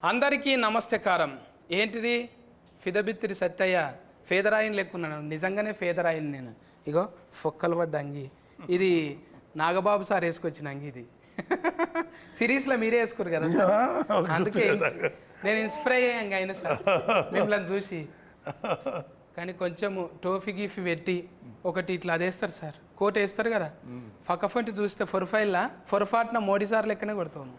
అందరికీ నమస్తకారం. ఏంటిది ఫిదబిత్తిరి సత్తయ్య ఫేదరాయిని లెక్కున్నాను. నిజంగానే ఫేదరాయిని నేను. ఇగో ఫొక్కలు పడ్డ అంగి. ఇది నాగబాబు సార్ వేసుకొచ్చిన అంగి. ఇది సిరీస్లో మీరే వేసుకోరు కదా సార్, అందుకే నేను ఇన్స్పైర్ అయ్యాను అయినా సార్ మిమ్మల్ని చూసి. కానీ కొంచెము టోఫీ గీఫీ పెట్టి ఒకటి ఇట్లా అదేస్తారు సార్, కోట్ వేస్తారు కదా, ఫకఫంటి చూస్తే ఫొరఫైల్లా ఫొరఫాట్న మోడీ సార్ లెక్కనే కొడతాను.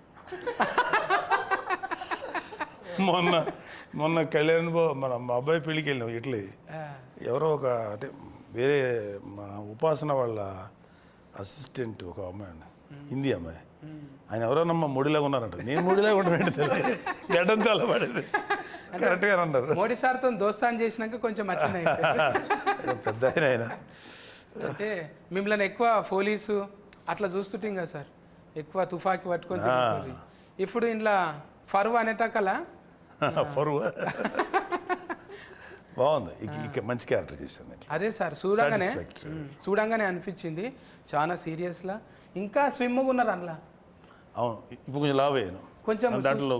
మొన్న కళ్యాణ్ మన మా అబ్బాయి పెళ్ళికి వెళ్ళినాం ఇట్లీ. ఎవరో ఒక అంటే వేరే మా ఉపాసన వాళ్ళ అసిస్టెంట్ ఒక అమ్మాయి, హిందీ అమ్మాయి, ఆయన ఎవరోనమ్మా మోడీలాగా ఉన్నారంట. నేను మోడీలాగా ఉంటానంటే తెలియదు, గడ్డం చాలా పడేది. కరెక్ట్గా అన్నారు. మోడీ సార్తో దోస్తాన్ చేసినాక కొంచెం పెద్ద ఆయన అంటే మిమ్మల్ని ఎక్కువ పోలీసు అట్లా చూస్తుంటాం కదా సార్, ఎక్కువ తుఫాకి పట్టుకొని. ఇప్పుడు ఇంట్లో ఫరువు అనేటకలా ఫరువు బాగుంది, ఇక మంచి క్యారెక్టర్ చేసింది. అదే సార్ చూడంగానే అనిపించింది చాలా సీరియస్లా. ఇంకా స్విమ్గా ఉన్నారు అందులో. అవును, ఇప్పుడు కొంచెం లావ్ అయ్యాను, కొంచెం దాంట్లో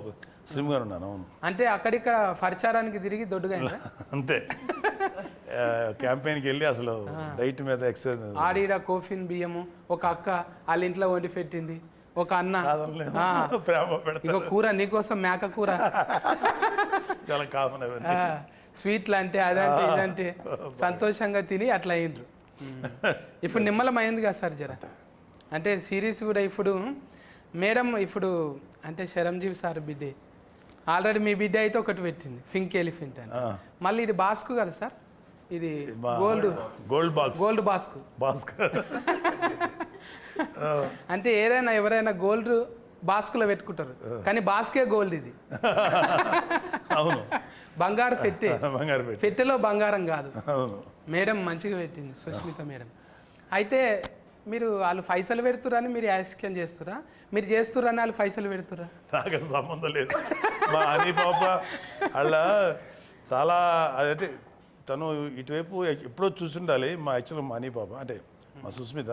స్లిమ్గా ఉన్నాను. అవును, అంటే అక్కడిక్కడ పరిచారానికి తిరిగి దొడ్డుగా అంతే. క్యాంపెయిన్కి వెళ్ళి అసలు డైట్ మీద ఎక్సర్సైజ్. ఆడిడ కోఫిన్ బియ్యము ఒక అక్క వాళ్ళ ఇంట్లో వండి పెట్టింది, ఒక అన్న ఇక కూర నీకోసం మేక కూర చాలా కామన్. స్వీట్లు అంటే అదంటే ఇదంటే సంతోషంగా తిని అట్లా అయ్యిండ్రు. ఇప్పుడు నిమ్మలం అయింది కదా సార్ జర. అంటే సిరీస్ కూడా ఇప్పుడు మేడం ఇప్పుడు అంటే శరంజీవి సార్ బిడ్డే ఆల్రెడీ మీ బిడ్డ అయితే ఒకటి పెట్టింది, పింక్ ఎలిఫెంట్ అని. మళ్ళీ ఇది బాస్కు కదా సార్, ఇది గోల్డ్ బాస్కు. అంటే ఏదైనా ఎవరైనా గోల్డ్ బాస్కులో పెట్టుకుంటారు, కానీ బాస్కే గోల్డ్ ఇది. అవును, బంగారు పెట్టే, పెట్టెలో బంగారం కాదు. మేడం మంచిగా పెట్టింది సుష్మిత మేడం. అయితే మీరు వాళ్ళు పైసలు పెడుతురని మీరు యాక్షన్ చేస్తురా, మీరు చేస్తురని వాళ్ళు పైసలు పెడుతురా? నాకు సంబంధం లేదు. మా అని పాప అలా చాలా అదంటే తను ఇటువైపు ఎప్పుడో చూసుండాలి. మా యాక్చువల్ మా అని పాప అంటే మా సుస్మిత.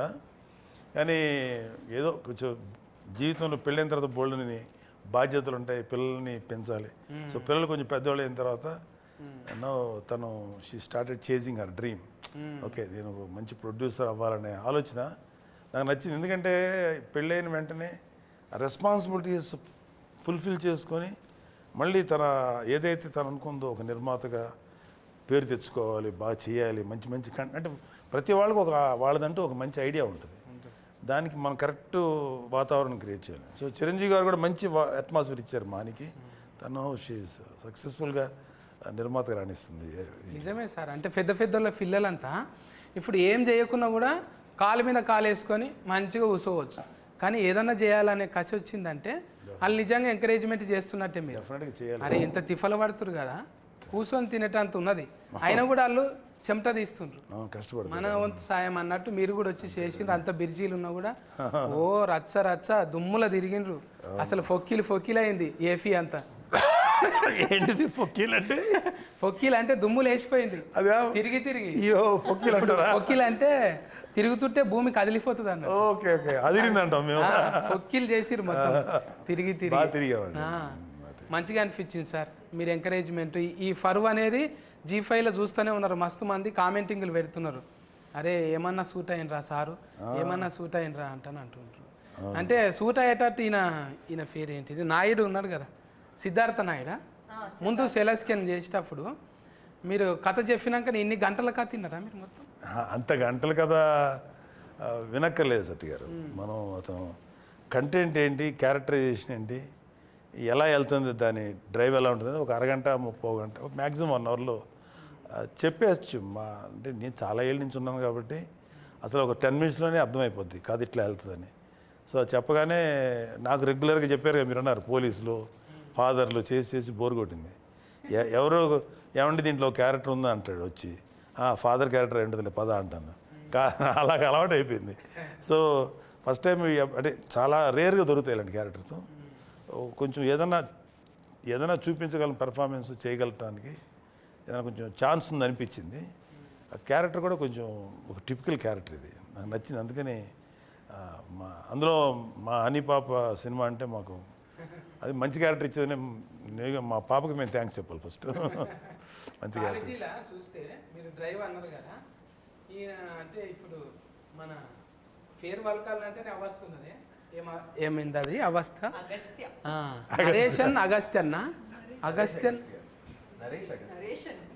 కానీ ఏదో కొంచెం జీవితంలో పెళ్ళైన తర్వాత బోల్డ్ని బాధ్యతలు ఉంటాయి, పిల్లల్ని పెంచాలి. సో పిల్లలు కొంచెం పెద్దవాళ్ళు అయిన తర్వాత తను she started chasing her dream. Okay, నేను మంచి ప్రొడ్యూసర్ అవ్వాలనే ఆలోచన నాకు నచ్చింది. ఎందుకంటే పెళ్ళైన వెంటనే రెస్పాన్సిబిలిటీస్ ఫుల్ఫిల్ చేసుకొని మళ్ళీ తన ఏదైతే తను అనుకుందో ఒక నిర్మాతగా పేరు తెచ్చుకోవాలి, బాగా చేయాలి, మంచి మంచి అంటే ప్రతి వాళ్ళకు ఒక వాళ్ళదంటూ ఒక మంచి ఐడియా ఉంటుంది. దానికి మనం కరెక్ట్ వాతావరణం క్రియేట్ చేయాలి. సో చిరంజీవి గారు కూడా మంచి అట్మాస్ఫియర్ ఇచ్చారు మానికి. తను సక్సెస్ఫుల్గా నిర్మాతగా రాణిస్తుంది. నిజమే సార్. అంటే పెద్ద పెద్దల పిల్లలంతా ఇప్పుడు ఏం చేయకున్నా కూడా కాలు మీద కాలు వేసుకొని మంచిగా కూర్చోవచ్చు. కానీ ఏదన్నా చేయాలనే కసి వచ్చిందంటే వాళ్ళు నిజంగా ఎంకరేజ్మెంట్ చేస్తున్నట్టే. మీరు అరే ఇంత తిఫలు పడుతురు కదా, కూర్చొని తినేటంత ఉన్నది, అయినా కూడా వాళ్ళు చెమట తీస్తుండ్రు. మన వంతు సాయం అన్నట్టు మీరు కూడా వచ్చి చేసిండ్రు. అంత బిర్జీలు ఉన్నా కూడా ఓ రచ్చ దుమ్ముల తిరిగిండ్రు. అసలు ఫొక్కీలు అయింది ఏఫీ అంతా. ఏంటిది ఫొక్కీలు అంటే? ఫొక్కీలు అంటే దుమ్ములు వేసిపోయింది తిరిగి తిరిగి. ఫొక్కీలు అంటే తిరుగుతుంటే భూమి కదిలిపోతుంది అన్న. ఫొక్కీలు చేసిర్రు మొత్తం తిరిగి తిరిగి. మంచిగా అనిపించింది సార్ మీరు ఎంకరేజ్మెంట్. ఈ ఫరువు అనేది G5లో చూస్తూనే ఉన్నారు, మస్తు మంది కామెంటింగ్లు పెడుతున్నారు. అరే ఏమన్నా సూట్ అయినరా సారు, ఏమన్నా సూట్ అయినరా అంటుంటారు. అంటే సూట్ అయ్యేటట్టు ఈయన పేరు ఏంటిది, నాయుడు ఉన్నాడు కదా, సిద్ధార్థ నాయుడా. ముందు సెలస్కెన్ చేసేటప్పుడు మీరు కథ చెప్పినాక ఇన్ని గంటల కథ తిన్నారా మీరు మొత్తం? అంత గంటల కథ వినక్కర్లేదు సత్య గారు. మనం అతను కంటెంట్ ఏంటి, క్యారెక్టరైజేషన్ ఏంటి, ఎలా వెళ్తుంది, దాని డ్రైవ్ ఎలా ఉంటుంది, ఒక అరగంట 30 గంట మ్యాక్సిమం 1 అవర్లో చెప్పేయచ్చు. అంటే నేను చాలా ఏళ్ళ నుంచి ఉన్నాను కాబట్టి అసలు ఒక 10 మినిట్స్లోనే అర్థమైపోద్ది కాదు ఇట్లా వెళ్తుందని. సో చెప్పగానే నాకు రెగ్యులర్గా చెప్పారు కదా, మీరు అన్నారు పోలీసులు ఫాదర్లు చేసి బోర్ కొట్టింది. ఎవరో ఏమంటే దీంట్లో క్యారెక్టర్ ఉందా అంటాడు వచ్చి, ఫాదర్ క్యారెక్టర్ ఏంటది పద అంటాను. అలాగ అలవాటు అయిపోయింది. సో ఫస్ట్ టైం అంటే చాలా రేర్గా దొరుకుతాయి ఇలాంటి క్యారెక్టర్స్. కొంచెం ఏదైనా చూపించగలం, పెర్ఫార్మెన్స్ చేయగలటానికి ఏదైనా కొంచెం ఛాన్స్ ఉంది అనిపించింది. ఆ క్యారెక్టర్ కూడా కొంచెం ఒక టిపికల్ క్యారెక్టర్, ఇది నాకు నచ్చింది. అందుకని అందులో మా హనీ పాప సినిమా అంటే మాకు అది మంచి క్యారెక్టర్ ఇచ్చేది నేను మా పాపకి మేము థ్యాంక్స్ చెప్పాలి ఫస్ట్ మంచి క్యారెక్టర్ క్వాలిటీలా చూస్తే మీరు డ్రైవ్ అన్నారు కదా ఈయన అంటే ఇప్పుడు మన ఫేర్ వల్కాలంటేనే అవస్థ ఉన్నది ఏమైంది అది అవస్థ నరేషన్ అగస్త్యన్న అగస్త్యన్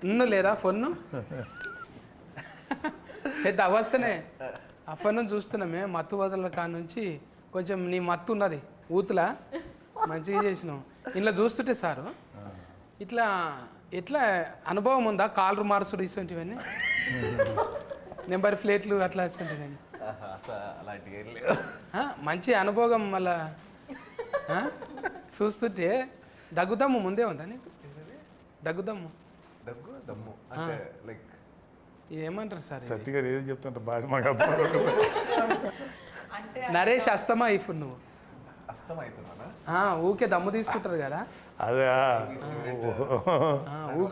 ఇన్ను లేదా ఫోన్ పెద్ద అవస్థనే ఆ ఫోన్ చూస్తున్నామే మత్తు వదల కాడ నుంచి కొంచెం నీ మత్తు ఉన్నది ఊతులా మంచిగా చేసినావు ఇలా చూస్తుంటే సారు ఇట్లా ఎట్లా అనుభవం ఉందా కాలరు మార్చుడు ఇటువంటివన్నీ నెంబర్ ప్లేట్లు అట్లా ఇటువంటివన్నీ మంచి అనుభవం మళ్ళా చూస్తుంటే దగ్గుదమ్ము ముందే ఉందా నీకు దగ్గుదమ్ము ఏమంటారు సార్ సత్య గారు ఏం చెప్తుంటారు బాగా మాకు నరేష్ అస్తమా ఇప్పుడు నువ్వు ఊకే దమ్ము తీస్తుంటారు కదా అదే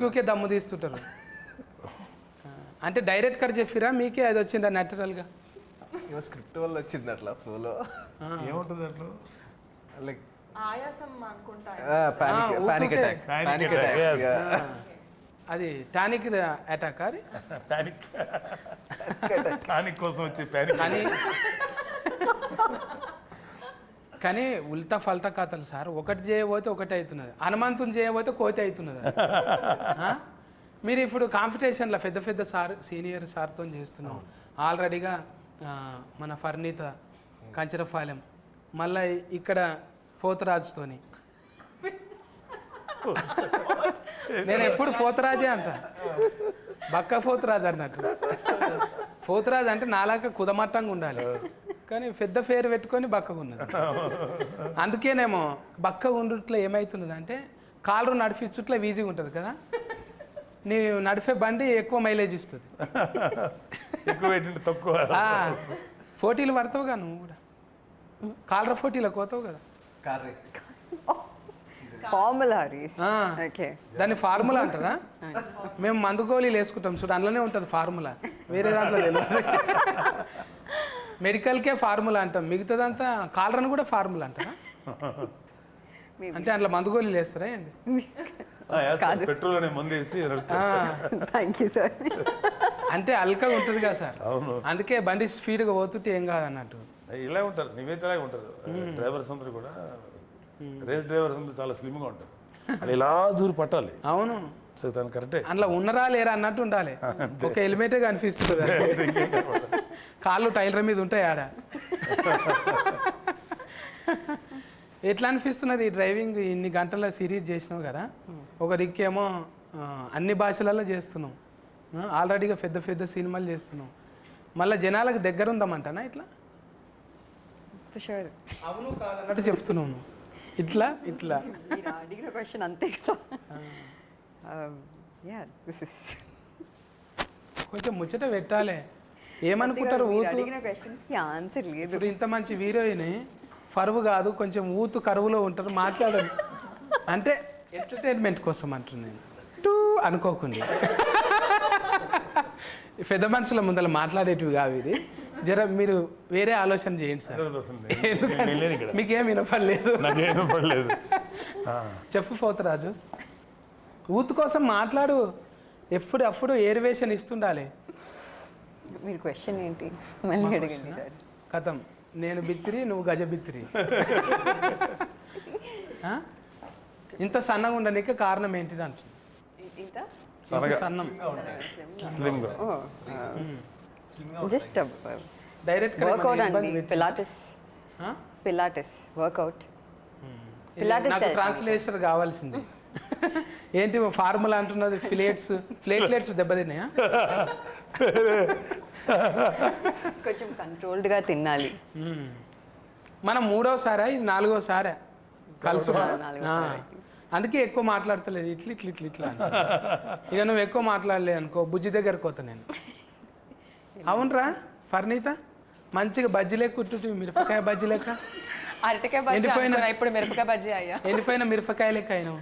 ఊకే దమ్ము తీస్తుంటారు అంటే డైరెక్ట్ కర్ చెప్పిరా మీకే అది వచ్చిందా న్యాచురల్గా స్క్రిప్ట్ వల్ల వచ్చింది అట్లా ఫ్లోలో ఏముంటుంది అట్లా లైక్ ఆయాసం అనుకుంటా పానిక్ అటాక్ అది టానిక్ అటాక్ అది ప్యానిక్ ప్యానిక్ కోసం వచ్చి ప్యానిక్ కానీ కానీ ఉల్టా ఫల్టా కథలు సార్ ఒకటి చేయబోతే ఒకటి అవుతున్నది హనుమంతుని చేయబోతే కోతి అవుతున్నది మీరు ఇప్పుడు కాంపిటీషన్లో పెద్ద పెద్ద సార్ సీనియర్ సార్తో చేస్తున్నాం ఆల్రెడీగా మన ఫర్నీత కంచరపాలెం మళ్ళీ ఇక్కడ పోతరాజుతోని నేను ఎప్పుడు పోతరాజే అంట బక్క పోతరాజు అన్నట్టు పోతరాజు అంటే నాలాక కుదమట్టంగా ఉండాలి కానీ పెద్ద పేరు పెట్టుకొని బక్కగా ఉన్నది అందుకేనేమో బక్కగా ఉండుట్లో ఏమవుతున్నది అంటే కాళ్ళు నడిపించుట్లో ఈజీగా ఉంటుంది కదా నీ నడిపే బండి ఎక్కువ మైలేజ్ ఇస్తుంది ఎక్కువ ఏంటంటే తక్కువ పోటీలు పడతావుగా నువ్వు కూడా కాలర పోటీలకు పోతావు కదా car racing formula race okay దాన్ని ఫార్ములా అంటారా మేము మందు గోళీలు వేసుకుంటాం చూడు అందులోనే ఉంటుంది ఫార్ములా వేరే దాంట్లో తెలియదు మెడికల్కే ఫార్ములా అంటాం మిగతాదంతా కాలరని కూడా ఫార్ములా అంటారా అంటే అందులో మందు గోళీలు వేస్తారా ఏంది పెట్రోల్ అనే ముందు వేసి థ్యాంక్ యూ సార్ అంటే అల్కగా ఉంటుంది కదా సార్ అవును అందుకే బండి స్పీడ్గా పోతుంటే ఏం కాదన్నట్టు ఇలా ఉంటారు నీవైతే ఇలాగే ఉంటారు డ్రైవర్స్ అందరూ కూడా రేస్ డ్రైవర్స్ అందరూ చాలా స్లిమ్గా ఉంటారు అది ఇలా దూరం పట్టాలి అవును సో తను కరెక్టే అందులో ఉన్నరా లేరా అన్నట్టు ఉండాలి ఒక హెల్మెటే కనిపిస్తుంది కాళ్ళు టైలర్ మీద ఉంటాయి ఆడ ఎట్లా అనిపిస్తున్నది ఈ డ్రైవింగ్ ఇన్ని గంటల సిరీస్ చేసినావు కదా ఒక దిక్కేమో అన్ని భాషలలో చేస్తున్నాం ఆల్రెడీగా పెద్ద పెద్ద సినిమాలు చేస్తున్నాం మళ్ళీ జనాలకు దగ్గర ఉందామంటానా ఇట్లా అవును కాదన్నట్టు చెప్తున్నాను ఇట్లా ఇట్లా మీరు అడిగిన క్వశ్చన్ అంతే కదా యా దిస్ ఇస్ కొంచెం ముచ్చట పెట్టాలి ఏమనుకుంటారు ఊతు అడిగిన క్వశ్చన్స్కి ఆన్సర్ లేదు ఇప్పుడు ఇంత మంచి హీరోయిన్ ఫరువు కాదు కొంచెం ఊతు కరువులో ఉంటారు మాట్లాడదు అంటే ఎంటర్టైన్మెంట్ కోసం అంటున్నాను నేను టూ అనుకోకుండా పెద్ద మనుషుల ముందర మాట్లాడేటివి కావు ఇది జర మీరు వేరే ఆలోచన చేయండి సార్ ఎందుకంటే మీకేం వినపడలేదు నాకేం వినపడలేదు చెప్పు పోతరాజు ఊతు కోసం మాట్లాడు ఎప్పుడు ఏరివేషన్ ఇస్తుండాలి మీరు క్వశ్చన్ ఏంటి మళ్ళీ అడగండి సార్ కథం నేను బిత్తిరి నువ్వు గజ బిత్తిరి ఇంత సన్నగా ఉండడానికి కారణం ఏంటిది అంటుంది ఇంత ఇంత సన్నం స్లిమ్గా జస్ట్ డైరెక్ట్ వర్కౌట్ అండి పిలాటిస్ వర్కౌట్ పిలాటిస్ నాకు ట్రాన్స్లేషన్ కావాల్సింది ఏంటి ఫార్ములా అంటున్నది ప్లేట్లెట్స్ దెబ్బతిన్నాయా కొంచెం కంట్రోల్డ్గా తినాలి మనం మూడవసారా ఇది నాలుగోసారా కలుసు నాలుగోసారి. అందుకే ఎక్కువ మాట్లాడతలేదు ఇట్లా ఇట్లా ఇట్లా ఇట్లా అని. ఇక నువ్వు ఎక్కువ మాట్లాడలే అనుకో బుజ్జి దగ్గరకు పోతా నేను అవునరా ఫర్నీత మంచిగా బజ్జీ లెక్క కుట్టు మిరపకాయ బజ్జీ లెక్క అరటికాయ బజ్జీ ఎండిపోయిన- అనుకున్నా, ఇప్పుడు మిరపకాయ బజ్జీ అయ్యా ఎండిపోయిన మిరపకాయ లెక్క అయినావు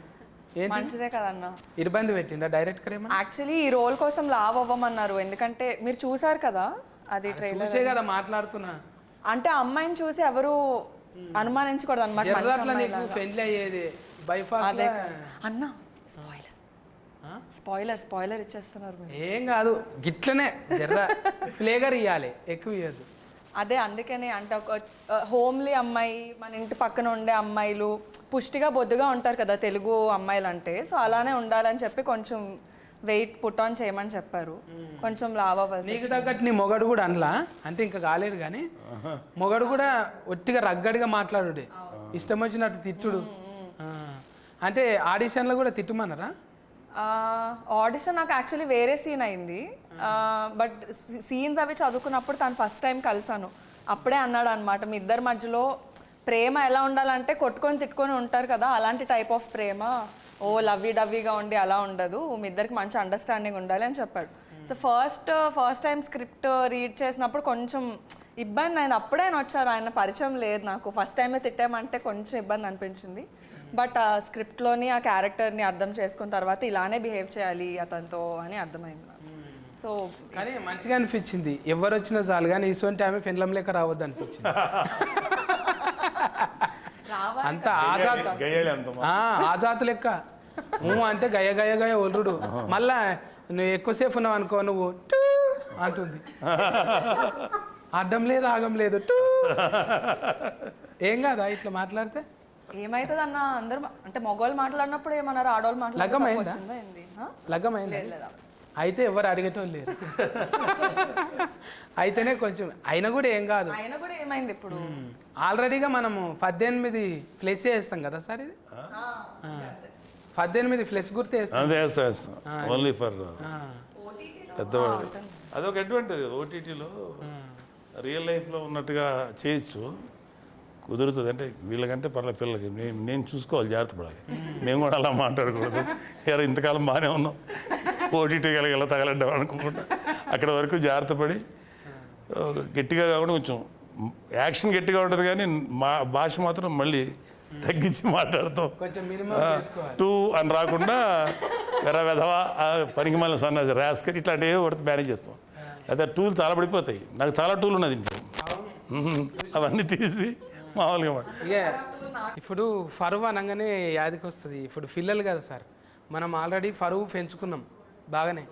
ఏంటి మంచిదే కదన్నా. ఇబ్బంది పెట్టిండా డైరెక్ట్ కరేమా యాక్చువల్లీ ఈ రోల్ కోసం లావ్ అవ్వమన్నారు, ఎందుకంటే మీరు చూసారు కదా అది ట్రైలర్. చూసే కదా మాట్లాడుతున్నా అంటే అమ్మాయిని చూసి ఎవరు అనుమానించకూడదు అనమాట. జర్రాట్లా నీకు పెళ్లి అయ్యేది బైఫాస్ అన్న స్పాయిలర్ ఇచ్చేస్తున్నారు మీరు. ఏం కాదు గిట్లనే జర్ర ఫ్లేగర్ ఇవ్వాలి, ఎక్కువ ఇవ్వద్దు. అదే అందుకని అంటే ఒక హోమ్లీ అమ్మాయి, మన ఇంటి పక్కన ఉండే అమ్మాయిలు పుష్టిగా బొద్దుగా ఉంటారు కదా తెలుగు అమ్మాయిలు అంటే. సో అలానే ఉండాలని చెప్పి కొంచెం వెయిట్ పుట్ ఆన్ చేయమని చెప్పారు. కొంచెం లావ్ అవ్వాలి. నీకు తగ్గట్టు నీ మొగడు కూడా అనలా అంటే ఇంకా కాలేదు కానీ మొగడు కూడా ఒట్టిగా రగ్గడిగా మాట్లాడుడే, ఇష్టం వచ్చినట్టు తిట్టుడు. అంటే ఆడిషన్లో కూడా తిట్టుమన్నారా? ఆడిషన్ నాకు యాక్చువల్లీ వేరే సీన్ అయింది. బట్ సీన్స్ అవి చదువుకున్నప్పుడు తను ఫస్ట్ టైం కలిసాను. అప్పుడే అన్నాడు అనమాట, మీ ఇద్దరి మధ్యలో ప్రేమ ఎలా ఉండాలంటే కొట్టుకొని తిట్టుకొని ఉంటారు కదా, అలాంటి టైప్ ఆఫ్ ప్రేమ, ఓ లవ్వీ డవ్వీగా ఉండి అలా ఉండదు, మీ ఇద్దరికి మంచి అండర్స్టాండింగ్ ఉండాలి అని చెప్పాడు. So first time script read చేసినప్పుడు కొంచెం ఇబ్బంది అయింది. అప్పుడే ఆయన వచ్చారు, ఆయన పరిచయం లేదు నాకు. ఫస్ట్ టైమే తిట్టామంటే కొంచెం ఇబ్బంది అనిపించింది. బట్ ఆ స్క్రిప్ట్లోని ఆ క్యారెక్టర్ని అర్థం చేసుకున్న తర్వాత ఇలానే బిహేవ్ చేయాలి అతనితో అని అర్థమైంది నాకు. సో కానీ మంచిగా అనిపించింది, ఎవరు వచ్చినా చాలు కానీ ఇటువంటి ఆమె ఫిన్లం లేక రావద్దు అనిపించింది. అంత ఆజాత్ లెక్క నువ్వు అంటే గయ గయ గయ ఒల్లుడు. మళ్ళా నువ్వు ఎక్కువసేపు ఉన్నావు అనుకో, నువ్వు టూ అంటుంది. అడ్డం లేదు ఆగం లేదు టూ. ఏం కాదా ఇట్లా మాట్లాడితే? ఏమైతుంది అన్న, అందరు అంటే మగవాళ్ళు మాట్లాడినప్పుడు ఏమన్నారు, ఆడవాళ్ళు లగ్గమైందా? అయితే ఎవరు అడిగేటోళ్ళు లేరు. అయితేనే కొంచెం అయినా కూడా ఏం కాదు. అయినా కూడా ఏమైంది ఇప్పుడు ఆల్రెడీగా మనము 18 ఫ్లెస్ వేస్తాం కదా సార్, ఇది 18 ఫ్లెస్ గుర్తు వేస్తాం ఓన్లీ ఫర్ పెద్దవాడు. అదొక అడ్వాంటేజ్. ఓటీటీలో రియల్ లైఫ్లో ఉన్నట్టుగా చేయొచ్చు, కుదురుతుంది. అంటే వీళ్ళకంటే పిల్లలకి నేను చూసుకోవాలి, జాగ్రత్త పడాలి. మేము కూడా అలా మాట్లాడకూడదు. ఎవరు ఇంతకాలం బాగానే ఉన్నాం, ఓటీటీ ఎలా తగలడ్డాం అనుకుంటా. అక్కడ వరకు జాగ్రత్త పడి గట్టిగా కాకుండా కొంచెం యాక్షన్ గట్టిగా ఉంటుంది కానీ మా భాష మాత్రం మళ్ళీ తగ్గించి మాట్లాడతాం. కొంచెం మినిమం టూ అని రాకుండా వెధవా పనికి మళ్ళీ సన్నాసి ర్యాస్కర్ ఇట్లాంటివి పడితే మేనేజ్ చేస్తాం. అయితే టూల్ చాలా పడిపోతాయి. నాకు చాలా టూల్ ఉన్నది ఇంట్లో, అవన్నీ తీసి మామూలుగా ఇక ఇప్పుడు ఫరువు అనగానే యాదికి వస్తుంది. ఇప్పుడు పిల్లలు కదా సార్, మనం ఆల్రెడీ ఫరువు పెంచుకున్నాం బాగానే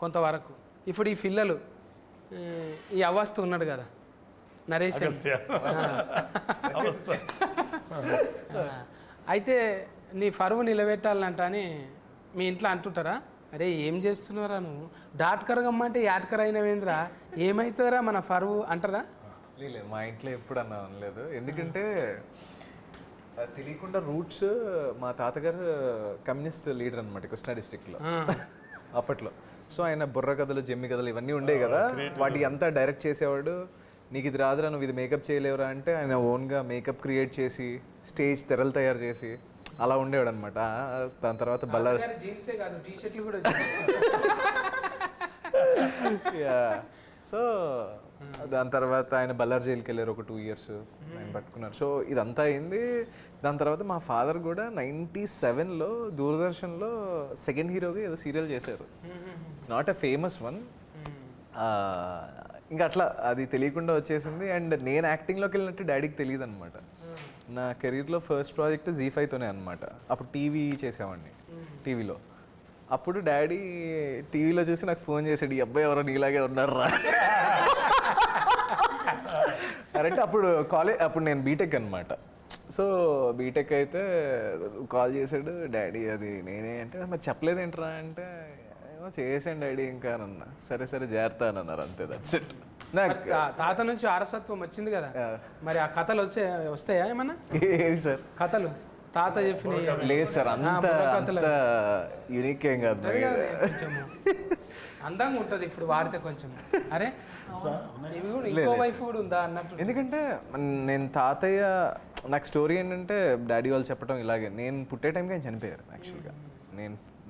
కొంతవరకు. ఇప్పుడు ఈ పిల్లలు ఈ అవస్థ ఉన్నాడు కదా నరేష్, అయితే నీ ఫరువు నిలబెట్టాలంట అని మీ ఇంట్లో అంటుంటారా? అరే ఏం చేస్తున్నారా నువ్వు, డాట్కర్ గమ్మంటే యాట్కర్ అయినవేంద్రా, ఏమవుతారా మన ఫరువు అంటారా? లేదు, మా ఇంట్లో ఎప్పుడు అన్నా అనలేదు. ఎందుకంటే తెలియకుండా రూట్స్, మా తాతగారు కమ్యూనిస్ట్ లీడర్ అనమాట కృష్ణా డిస్ట్రిక్ట్లో అప్పట్లో. సో ఆయన బుర్ర కథలు, జమ్మి కథలు ఇవన్నీ ఉండేవి కదా, వాటి అంతా డైరెక్ట్ చేసేవాడు. నీకు ఇది రాదురా, నువ్వు ఇది మేకప్ చేయలేవురా అంటే ఆయన ఓన్గా మేకప్ క్రియేట్ చేసి స్టేజ్ తెరలు తయారు చేసి అలా ఉండేవాడు అనమాట. దాని తర్వాత బల్లారి సో దాని తర్వాత ఆయన బల్లార్ జైలుకి వెళ్ళారు, ఒక 2 years ఆయన పట్టుకున్నారు. సో ఇదంతా అయింది. దాని తర్వాత మా ఫాదర్ కూడా 97లో దూరదర్శన్లో సెకండ్ హీరోగా ఏదో సీరియల్ చేశారు. It's not a famous one. ఇంకా అట్లా అది తెలియకుండా వచ్చేసింది. అండ్ నేను యాక్టింగ్లోకి వెళ్ళినట్టు డాడీకి తెలియదు అనమాట. నా కెరీర్లో ఫస్ట్ ప్రాజెక్ట్ జీ5తోనే అనమాట. అప్పుడు టీవీ చేసేవాడిని టీవీలో. అప్పుడు డాడీ టీవీలో చూసి నాకు ఫోన్ చేశాడు, ఈ అబ్బాయి ఎవరో నీలాగే ఉన్నారా అంటే అప్పుడు నేను బీటెక్ అనమాట. సో బీటెక్ అయితే కాల్ చేశాడు డాడీ, అది నేనే అంటే మరి చెప్పలేదేంట్రా అంటే ఏమో చేసాను డాడీ ఇంకా అన్నా. సరే జాగ్రత్త అని అన్నారు, అంతే. That's it. తాత నుంచి వారసత్వం వచ్చింది కదా, మరి ఆ కథలు వస్తాయా ఏమన్నా? ఏవి సార్ కథలు తాత చెప్పిన? లేదు సార్, అంత యూనిక్ ఏం కాదు, అందంగా ఉంటుంది ఇప్పుడు వాడితే కొంచెం. అరే ఇవి కూడా ఇంకో వైఫ్ కూడా ఉందా అన్నట్టు. ఎందుకంటే నేను తాతయ్య, నాకు స్టోరీ ఏంటంటే డాడీ వాళ్ళు చెప్పడం ఇలాగే, నేను పుట్టే టైంకి ఆయన చనిపోయారు. యాక్చువల్గా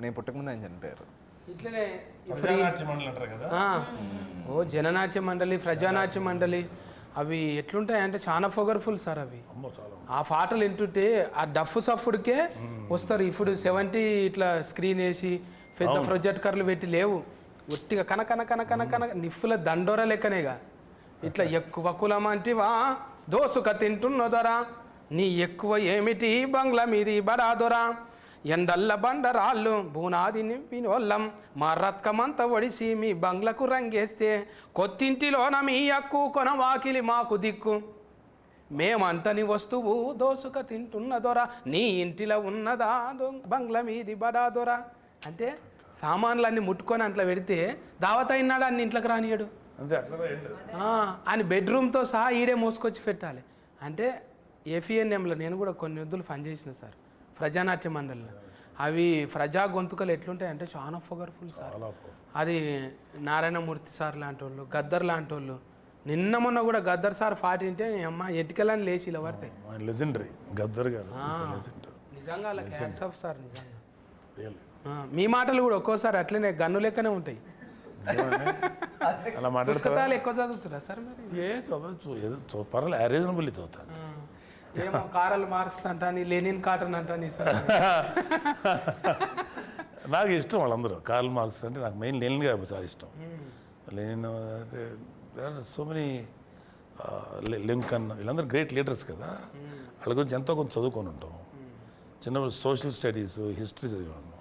నేను పుట్టకముందు ఆయన చనిపోయారు. ఇట్లనే కదా జననాట్య మండలి, ప్రజానాట్య మండలి అవి ఎట్లుంటాయి అంటే చాలా పవర్ఫుల్ సార్ అవి. ఆ పాటలు వింటుంటే ఆ డఫ్ సఫ్ఫుడికే వస్తారు. ఇప్పుడు 70 ఇట్లా స్క్రీన్ వేసి పెద్ద ప్రొజెక్టర్లు పెట్టి లేవు, ఒట్టిగా కన నిప్పుల దండోర లెక్కనేగా. ఇట్లా ఎక్కువ కులం అంటే దోసుక తింటున్న దొర నీ ఎక్కువ ఏమిటి బంగ్లా మీది బడా దొర ఎండల్ల బండరాళ్ళు బూనాది నింపినోళ్ళం మా రత్కమంతా ఒడిసి మీ బంగ్లకు రంగేస్తే కొత్తింటిలోన మీ అక్కు కొన వాకిలి మాకు దిక్కు మేమంటని వస్తువు దోసుక తింటున్న దొర నీ ఇంటిలో ఉన్నదా బంగ్లా మీది బడా దొర అంటే సామాన్లన్నీ ముట్టుకొని అట్లా పెడితే దావత అయినాడు అన్ని ఇంట్లోకి రానియడు అంతే అట్లా అని బెడ్రూమ్తో సహా ఈడే మోసుకొచ్చి పెట్టాలి అంటే ఏఫిఎన్ఎంలో నేను కూడా కొన్ని వద్దులు పనిచేసిన సార్ ప్రజానాట్య మండలిలో అవి ప్రజా గొంతుకలు ఎట్లుంటాయంటే చాలా పొగర్ఫుల్ సార్ అది నారాయణమూర్తి సార్ లాంటి వాళ్ళు గద్దర్ లాంటి వాళ్ళు నిన్న మొన్న కూడా గద్దర్ సార్ వింటే అమ్మ ఎటుకెళ్ళని లేచి ఇలా పడతాయి లెజెండరీ గద్దర్ గారు నిజంగా అలా హ్యాట్స్ ఆఫ్ సార్ నిజంగా మీ మాటలు కూడా ఒక్కోసారి అట్లనే గన్ను లెక్కనే ఉంటాయి అలా మాట్లాడతారా పుస్తకాలు ఎక్కువ చదువుతురా సార్ మరి ఏ చదవచ్చు ఏదో పర్వాలేదు రీజనబుల్లీ చదువుతాను ఏమో కారల్ మార్క్స్ అంటాని లెనిన్ కాటన్ అంటాని సార్ నాకు ఇష్టం వాళ్ళందరూ కార్ల్ మార్క్స్ అంటే నాకు మెయిన్ లెనిన్ గారు చాలా ఇష్టం లెనిన్ అంటే సో మెనీ లింకన్ వీళ్ళందరూ గ్రేట్ లీడర్స్ కదా వాళ్ళ గురించి ఎంతో కొంత చదువుకొని ఉంటాం చిన్నప్పుడు సోషల్ స్టడీస్ హిస్టరీ చదివాను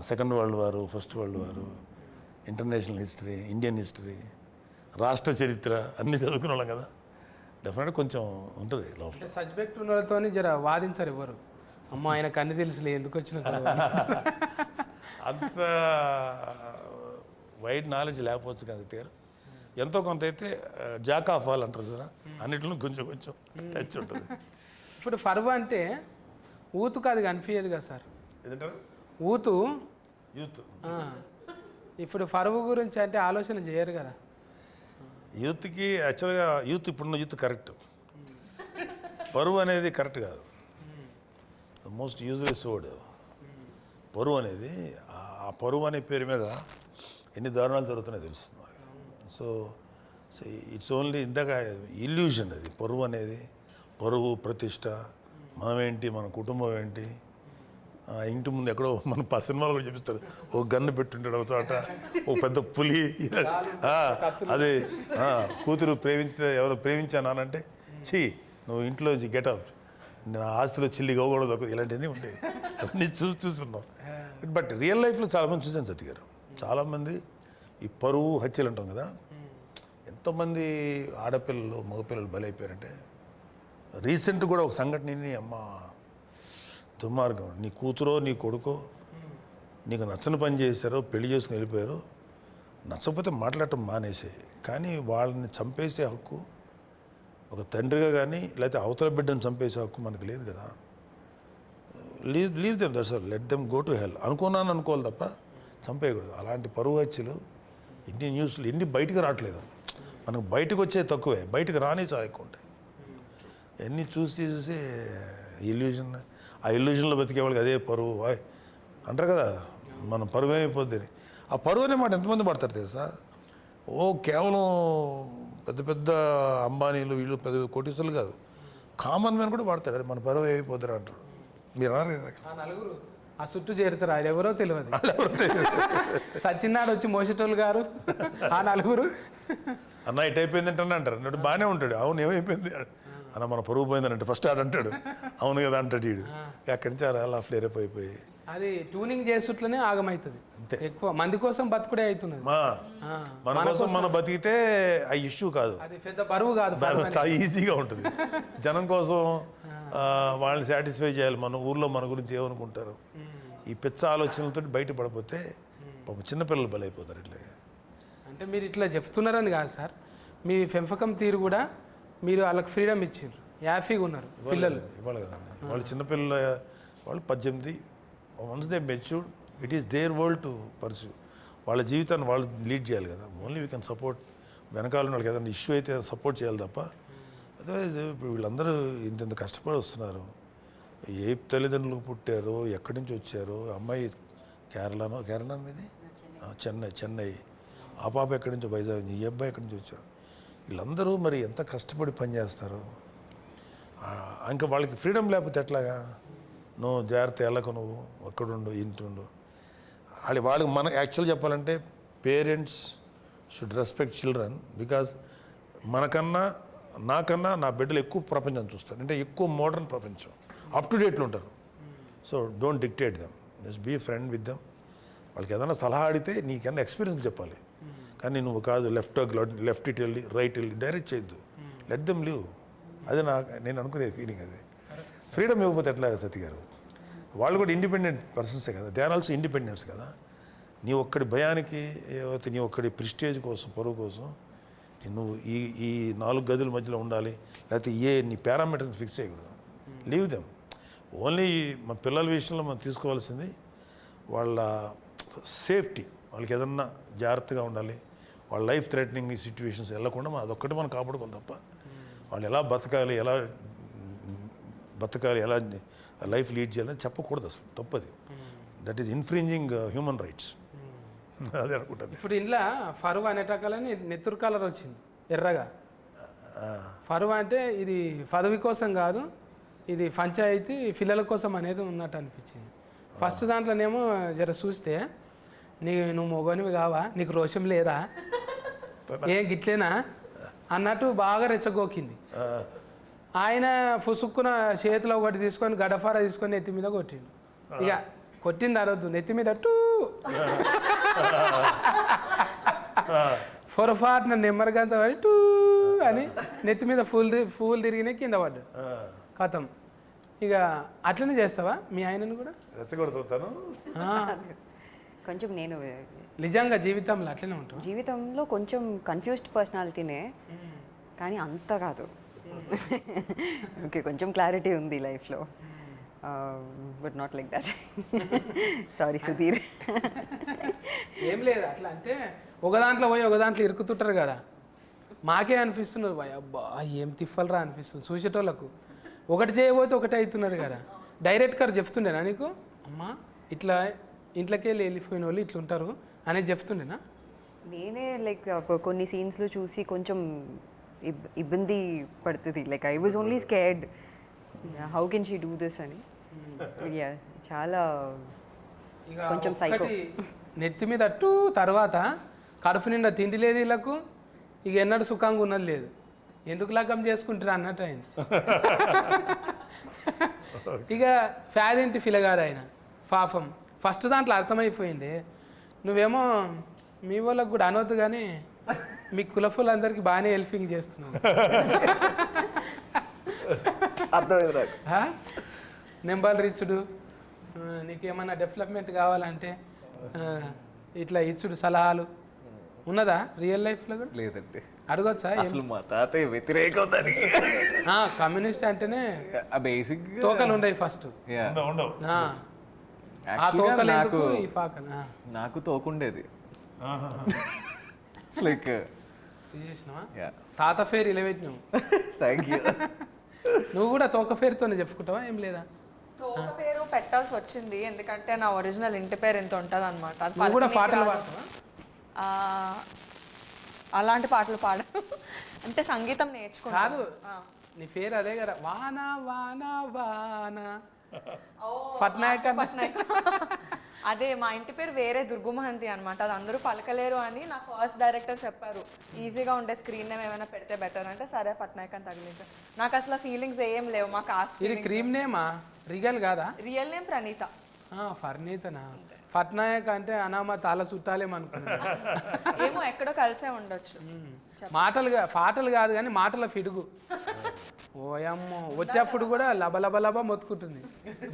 సెకండ్ వరల్డ్ వారు ఫస్ట్ వరల్డ్ వారు ఇంటర్నేషనల్ హిస్టరీ ఇండియన్ హిస్టరీ రాష్ట్ర చరిత్ర అన్నీ చదువుకునే వాళ్ళం కదా డెఫినెట్గా కొంచెం ఉంటుంది లోపల అంటే సబ్జెక్ట్ ఉన్న వాళ్ళతో జర వాదించారు ఎవరు అమ్మ ఆయనకు అన్ని తెలుసులే ఎందుకు వచ్చిన అంత వైడ్ నాలెడ్జ్ లేకపోవచ్చు కదా గారు ఎంతో కొంత అయితే జాక్ ఆఫ్ ఆల్ అంటారు సార్ అన్నిట్లో కొంచెం కొంచెం టచ్ ఉంటుంది ఇప్పుడు ఫర్వ్ అంటే ఊతుకు అది కనిపించదు కదా సార్ ఏదంటారు ఊతు యూత్ ఇప్పుడు ఫర్వ్ గురించి అంటే ఆలోచన చేయరు కదా యూత్కి యాక్చువల్గా యూత్ ఇప్పుడున్న యూత్ కరెక్ట్ పరువు అనేది కరెక్ట్ కాదు ద మోస్ట్ యూజ్లెస్ వర్డ్ పరువు అనేది ఆ పరువు అనే పేరు మీద ఎన్ని దారుణాలు జరుగుతున్నాయో తెలుస్తుంది సో ఇట్స్ ఓన్లీ ఇందాక ఇల్యూషన్ అది పరువు అనేది పరువు ప్రతిష్ట మనమేంటి మన కుటుంబం ఏంటి ఇంటి ముందు ఎక్కడో మన సినిమాలు కూడా చూపిస్తారు ఓ గన్ను పెట్టుంటాడు ఒక చోట ఓ పెద్ద పులి అదే కూతురు ప్రేమించిన ఎవరో ప్రేమించానంటే చెయ్యి నువ్వు ఇంట్లో గెటప్ నా ఆస్తిలో చిల్లి గోగూడదు ఇలాంటివన్నీ ఉంటాయి అవన్నీ చూస్తున్నాం బట్ రియల్ లైఫ్లో చాలామంది చూశాను సత్య గారు చాలామంది ఈ పరువు హత్యలు అంటాం కదా ఎంతోమంది ఆడపిల్లలు మగపిల్లలు బలైపోయారంటే రీసెంట్ కూడా ఒక సంఘటనని అమ్మ దుర్మార్గం నీ కూతురో నీ కొడుకో నీకు నచ్చని పని చేశారో పెళ్లి చేసుకుని వెళ్ళిపోయారు నచ్చకపోతే మాట్లాడటం మానేసే కానీ వాళ్ళని చంపేసే హక్కు ఒక తండ్రిగా కానీ లేకపోతే అవతల బిడ్డను చంపేసే హక్కు మనకు లేదు కదా leave them that's all let them go to hell అనుకోవాలి తప్ప చంపేయకూడదు అలాంటి పరువు హత్యలు ఇన్ని న్యూస్లు ఎన్ని బయటకు రావట్లేదు మనకు బయటకు వచ్చే తక్కువే బయటకు రాని చాలా ఎక్కువ ఉంటాయి ఎన్ని చూసి ఇల్యూజన్ ఆ ఇల్యూజన్లో బతికే వాళ్ళకి అదే పరువు అంటారు కదా మన పరువు ఏమైపోద్ది ఆ పరువు అనే మాట ఎంతమంది పడతారు తెలుసా కేవలం పెద్ద పెద్ద అంబానీలు వీళ్ళు పెద్ద కోటీసులు కాదు కామన్ మ్యాన్ కూడా వాడతారు అది మన పరువు ఏమైపోతారు అంటారు మీరు అన్నారు కదా నలుగురు ఆ చుట్టూ చేరుతారు ఆయన ఎవరో తెలియదు సచిన్నాడు వచ్చి మోసేటోళ్ళు గారు ఆ నలుగురు అన్న ఇటు అయిపోయింది అంటే అంటారు అన్నట్టు బాగానే ఉంటాడు అవును ఏమైపోయింది అన్న మన పరువు పోయిందని అంటే ఫస్ట్ ఆడంటాడు అవును కదా అంటాడు వీడు అక్కడి నుంచి అలా ఫ్లేరప్ అయిపోయి అది ట్యూనింగ్ చేసుట్లనే ఆగమవుతుంది ఎక్కువ మంది కోసం బతుకుడే అవుతున్నది మన కోసం మనం బతికితే ఆ ఇష్యూ కాదు అది పెద్ద బరువు కాదు చాలా ఈజీగా ఉంటుంది జనం కోసం వాళ్ళని సాటిస్ఫై చేయాలి మన ఊర్లో మన గురించి ఏమనుకుంటారు ఈ పిచ్చ ఆలోచనలతో బయటపడిపోతే పాపం చిన్నపిల్లలు బలైపోతారు ఇట్లా అంటే మీరు ఇట్లా చెప్తున్నారని కాదు సార్ మీ పెంపకం తీరు కూడా మీరు వాళ్ళకి ఫ్రీడమ్ ఇచ్చారు హ్యాపీగా ఉన్నారు పిల్లలు ఇవ్వాలి కదండి వాళ్ళు చిన్నపిల్లల వాళ్ళు 18 once they mature it is their world to pursue వాళ్ళ జీవితాన్ని వాళ్ళు లీడ్ చేయాలి కదా ఓన్లీ వీ కెన్ సపోర్ట్ వెనకాల వాళ్ళకి ఏదైనా ఇష్యూ అయితే సపోర్ట్ చేయాలి తప్ప అదర్వైజ్ ఇప్పుడు వీళ్ళందరూ ఇంత కష్టపడి వస్తున్నారు ఏ తల్లిదండ్రులకు పుట్టారో ఎక్కడి నుంచి వచ్చారో అమ్మాయి కేరళ మీది చెన్నై ఆ పాప ఎక్కడి నుంచో వైజాగ్ ఈ అబ్బాయి ఎక్కడి నుంచి వచ్చారు వీళ్ళందరూ మరి ఎంత కష్టపడి పనిచేస్తారు ఇంకా వాళ్ళకి ఫ్రీడమ్ లేకపోతే ఎట్లాగా నువ్వు జాగ్రత్త వెళ్ళకు నువ్వు ఒక్కడుండు ఇంటుండు వాళ్ళకి మన యాక్చువల్ చెప్పాలంటే parents should respect children because మనకన్నా నాకన్నా నా బిడ్డలు ఎక్కువ ప్రపంచం చూస్తారు, అంటే ఎక్కువ మోడర్న్ ప్రపంచం, అప్ టు డేట్లో ఉంటారు. So don't dictate them, just be friend with them. వాళ్ళకి ఏదైనా సలహా అడిగితే నీకన్నా ఎక్స్పీరియన్స్ చెప్పాలి, కానీ నువ్వు కాదు లెఫ్ట్ ఇట్ వెళ్ళి రైట్ వెళ్ళి డైరెక్ట్ చేయొద్దు. Let them live. అది నేను అనుకునే ఫీలింగ్. అది ఫ్రీడమ్ ఇవ్వకపోతే ఎట్లా సతీ గారు? వాళ్ళు కూడా ఇండిపెండెంట్ పర్సన్సే కదా, దే ఆర్ ఆల్సో ఇండిపెండెన్స్ కదా. నీ ఒక్కడి భయానికి ఏవైతే నీ ఒక్కడి ప్రిస్టేజ్ కోసం, పరువు కోసం నువ్వు ఈ 4 గదుల మధ్యలో ఉండాలి, లేకపోతే నీ పారామీటర్స్ ఫిక్స్ చేయకూడదు. Leave them. ఓన్లీ మా పిల్లల విషయంలో మనం తీసుకోవాల్సింది వాళ్ళ సేఫ్టీ. వాళ్ళకి ఏదన్నా జాగ్రత్తగా ఉండాలి, వాళ్ళ లైఫ్ థ్రెటనింగ్ సిచ్యువేషన్స్ వెళ్ళకుండా అదొక్కటి మనం కాపాడుకోవాలి తప్ప వాళ్ళు ఎలా బతకాలి, ఎలా లైఫ్ లీడ్ చేయాలని చెప్పకూడదు. అసలు తప్పది. That is infringing human rights. అదే అనుకుంటాను. ఇప్పుడు ఇంట్లో ఫరువా అనేటకాలని నెత్తురు కలర్ వచ్చింది ఎర్రగా. ఫరువా అంటే ఇది పదవి కోసం కాదు, ఇది పంచాయతీ పిల్లల కోసం అనేది ఉన్నట్టు అనిపించింది. ఫస్ట్ దాంట్లోనేమో జర చూస్తే నువ్వు మొగనివి కావా, నీకు రోషం లేదా, ఏం గిట్లేనా అన్నట్టు బాగా రెచ్చగోకింది. ఆయన ఫుసుక్కున చేతిలో ఒకటి తీసుకొని గడఫారా తీసుకొని నెత్తి మీద కొట్టిండు. ఇక కొట్టింది అరవద్దు, నెత్తి మీద టూ పొరపాటున నెమ్మరిగంత పడి టూ అని నెత్తి మీద ఫూల్ తిరిగిన కింద పడ్డాడు. కథం. ఇక అట్లనే చేస్తావా మీ ఆయనను కూడా? రెచ్చగొడుతాను. కొంచెం నేను నిజంగా జీవితంలో అట్లనే ఉంటాం. జీవితంలో కొంచెం కన్ఫ్యూజ్డ్ పర్సనాలిటీనే, కానీ అంత కాదు. ఓకే, కొంచెం క్లారిటీ ఉంది లైఫ్లో, but not like that. Sorry Sudheer. ఏం లేదు, అట్లా అంటే ఒక దాంట్లో పోయి ఒక దాంట్లో ఇరుకుతుంటారు కదా, మాకే అనిపిస్తున్నారు బాయ్ అబ్బా ఏం తిప్పలరా అనిపిస్తుంది చూసేటోళ్ళకు. ఒకటి చేయబోతే ఒకటి అవుతున్నారు కదా. డైరెక్ట్ గారు చెప్తుండేనా నీకు, అమ్మా ఇట్లా ఇంట్లోకి వెళ్ళిపోయిన వాళ్ళు ఇట్లా ఉంటారు అనేది చెప్తుండేనా? నేనే లైక్ కొన్ని సీన్స్లో చూసి కొంచెం ఇబ్బంది పడుతుంది. Like I was only scared, how can she do this అని. చాలా కొంచెం సైకో. నెత్తి మీద అట్టు తర్వాత కడుపు నిండా తిండి లేదు వీళ్ళకు, ఇక ఎన్నడూ సుఖంగా ఉన్నది లేదు, ఎందుకు లగ్గం చేసుకుంటారా అన్నట్టు అయింది. ఇక ఫ్యాదింటి ఫిలగాడు ఆయన పాపం. ఫస్ట్ దాంట్లో అర్థమైపోయింది. నువ్వేమో మీ వాళ్ళకు కూడా అనవద్దు కానీ మీ కులఫులందరికీ బాగానే హెల్పింగ్ చేస్తున్నావు. అర్థమైంది. నెంబర్ రిచ్చుడు, నీకేమన్నా డెవలప్మెంట్ కావాలంటే ఇట్లా ఇచ్చుడు సలహాలు ఉన్నదా రియల్ లైఫ్లో కూడా? లేదండి. అడగొచ్చా? అసలు మా తాతయ్య వ్యతిరేకం దానికి. కమ్యూనిస్ట్ అంటేనే బేసిక్ తోకలు ఉండవు ఫస్ట్. ఉండవు. ఆ తోకలు ఎందుకు ఈ పాకలు? నాకు తోకుండేది. లైక్ తీసేసినావా? తాత ఫేర్ ఇలా పెట్టినావు. Thank you. నువ్వు కూడా తోక ఫేర్తోనే చెప్పుకుంటావా? ఏం లేదా? తోక పేరు పెట్టాల్సి వచ్చింది ఎందుకంటే నా ఒరిజినల్ ఇంటి పేరు ఎంత ఉంటుంది అనమాట. నువ్వు కూడా పాటలు పాడతావా? అలాంటి పాటలు పాడ అంటే సంగీతం నేర్చుకున్నా. కాదు, నీ పేరు అదే కదా, వాన వాన వాన పట్నాయక్. అదే మా ఇంటి పేరు వేరే దుర్గుమహంతి అనమాట, అది అందరూ పలకలేరు అని నా ఫస్ట్ డైరెక్టర్ చెప్పారు. ఈజీగా ఉండే స్క్రీన్ నేమ్ ఏమైనా పెడితే బెటర్ అంటే సరే పట్నాయక్ అని తగిలించాను. నాకు అసలు ఫీలింగ్స్ ఏం లేవు. మా కాస్ట్ ఇది క్రీమ్ నేమా, రియల్ కాదా? Real name Praneetha. ఫర్నీతనా? పట్నాయక్ అంటే అనామత్ అలా చుట్టాలేమనుకున్నా. ఏమో ఎక్కడో కలిసే ఉండొచ్చు. పాటలు కాదు కానీ మాటల ఫిడుగు. ఓయమ్మో, వచ్చేప్పుడు కూడా లబ మొత్తుకుంటుంది.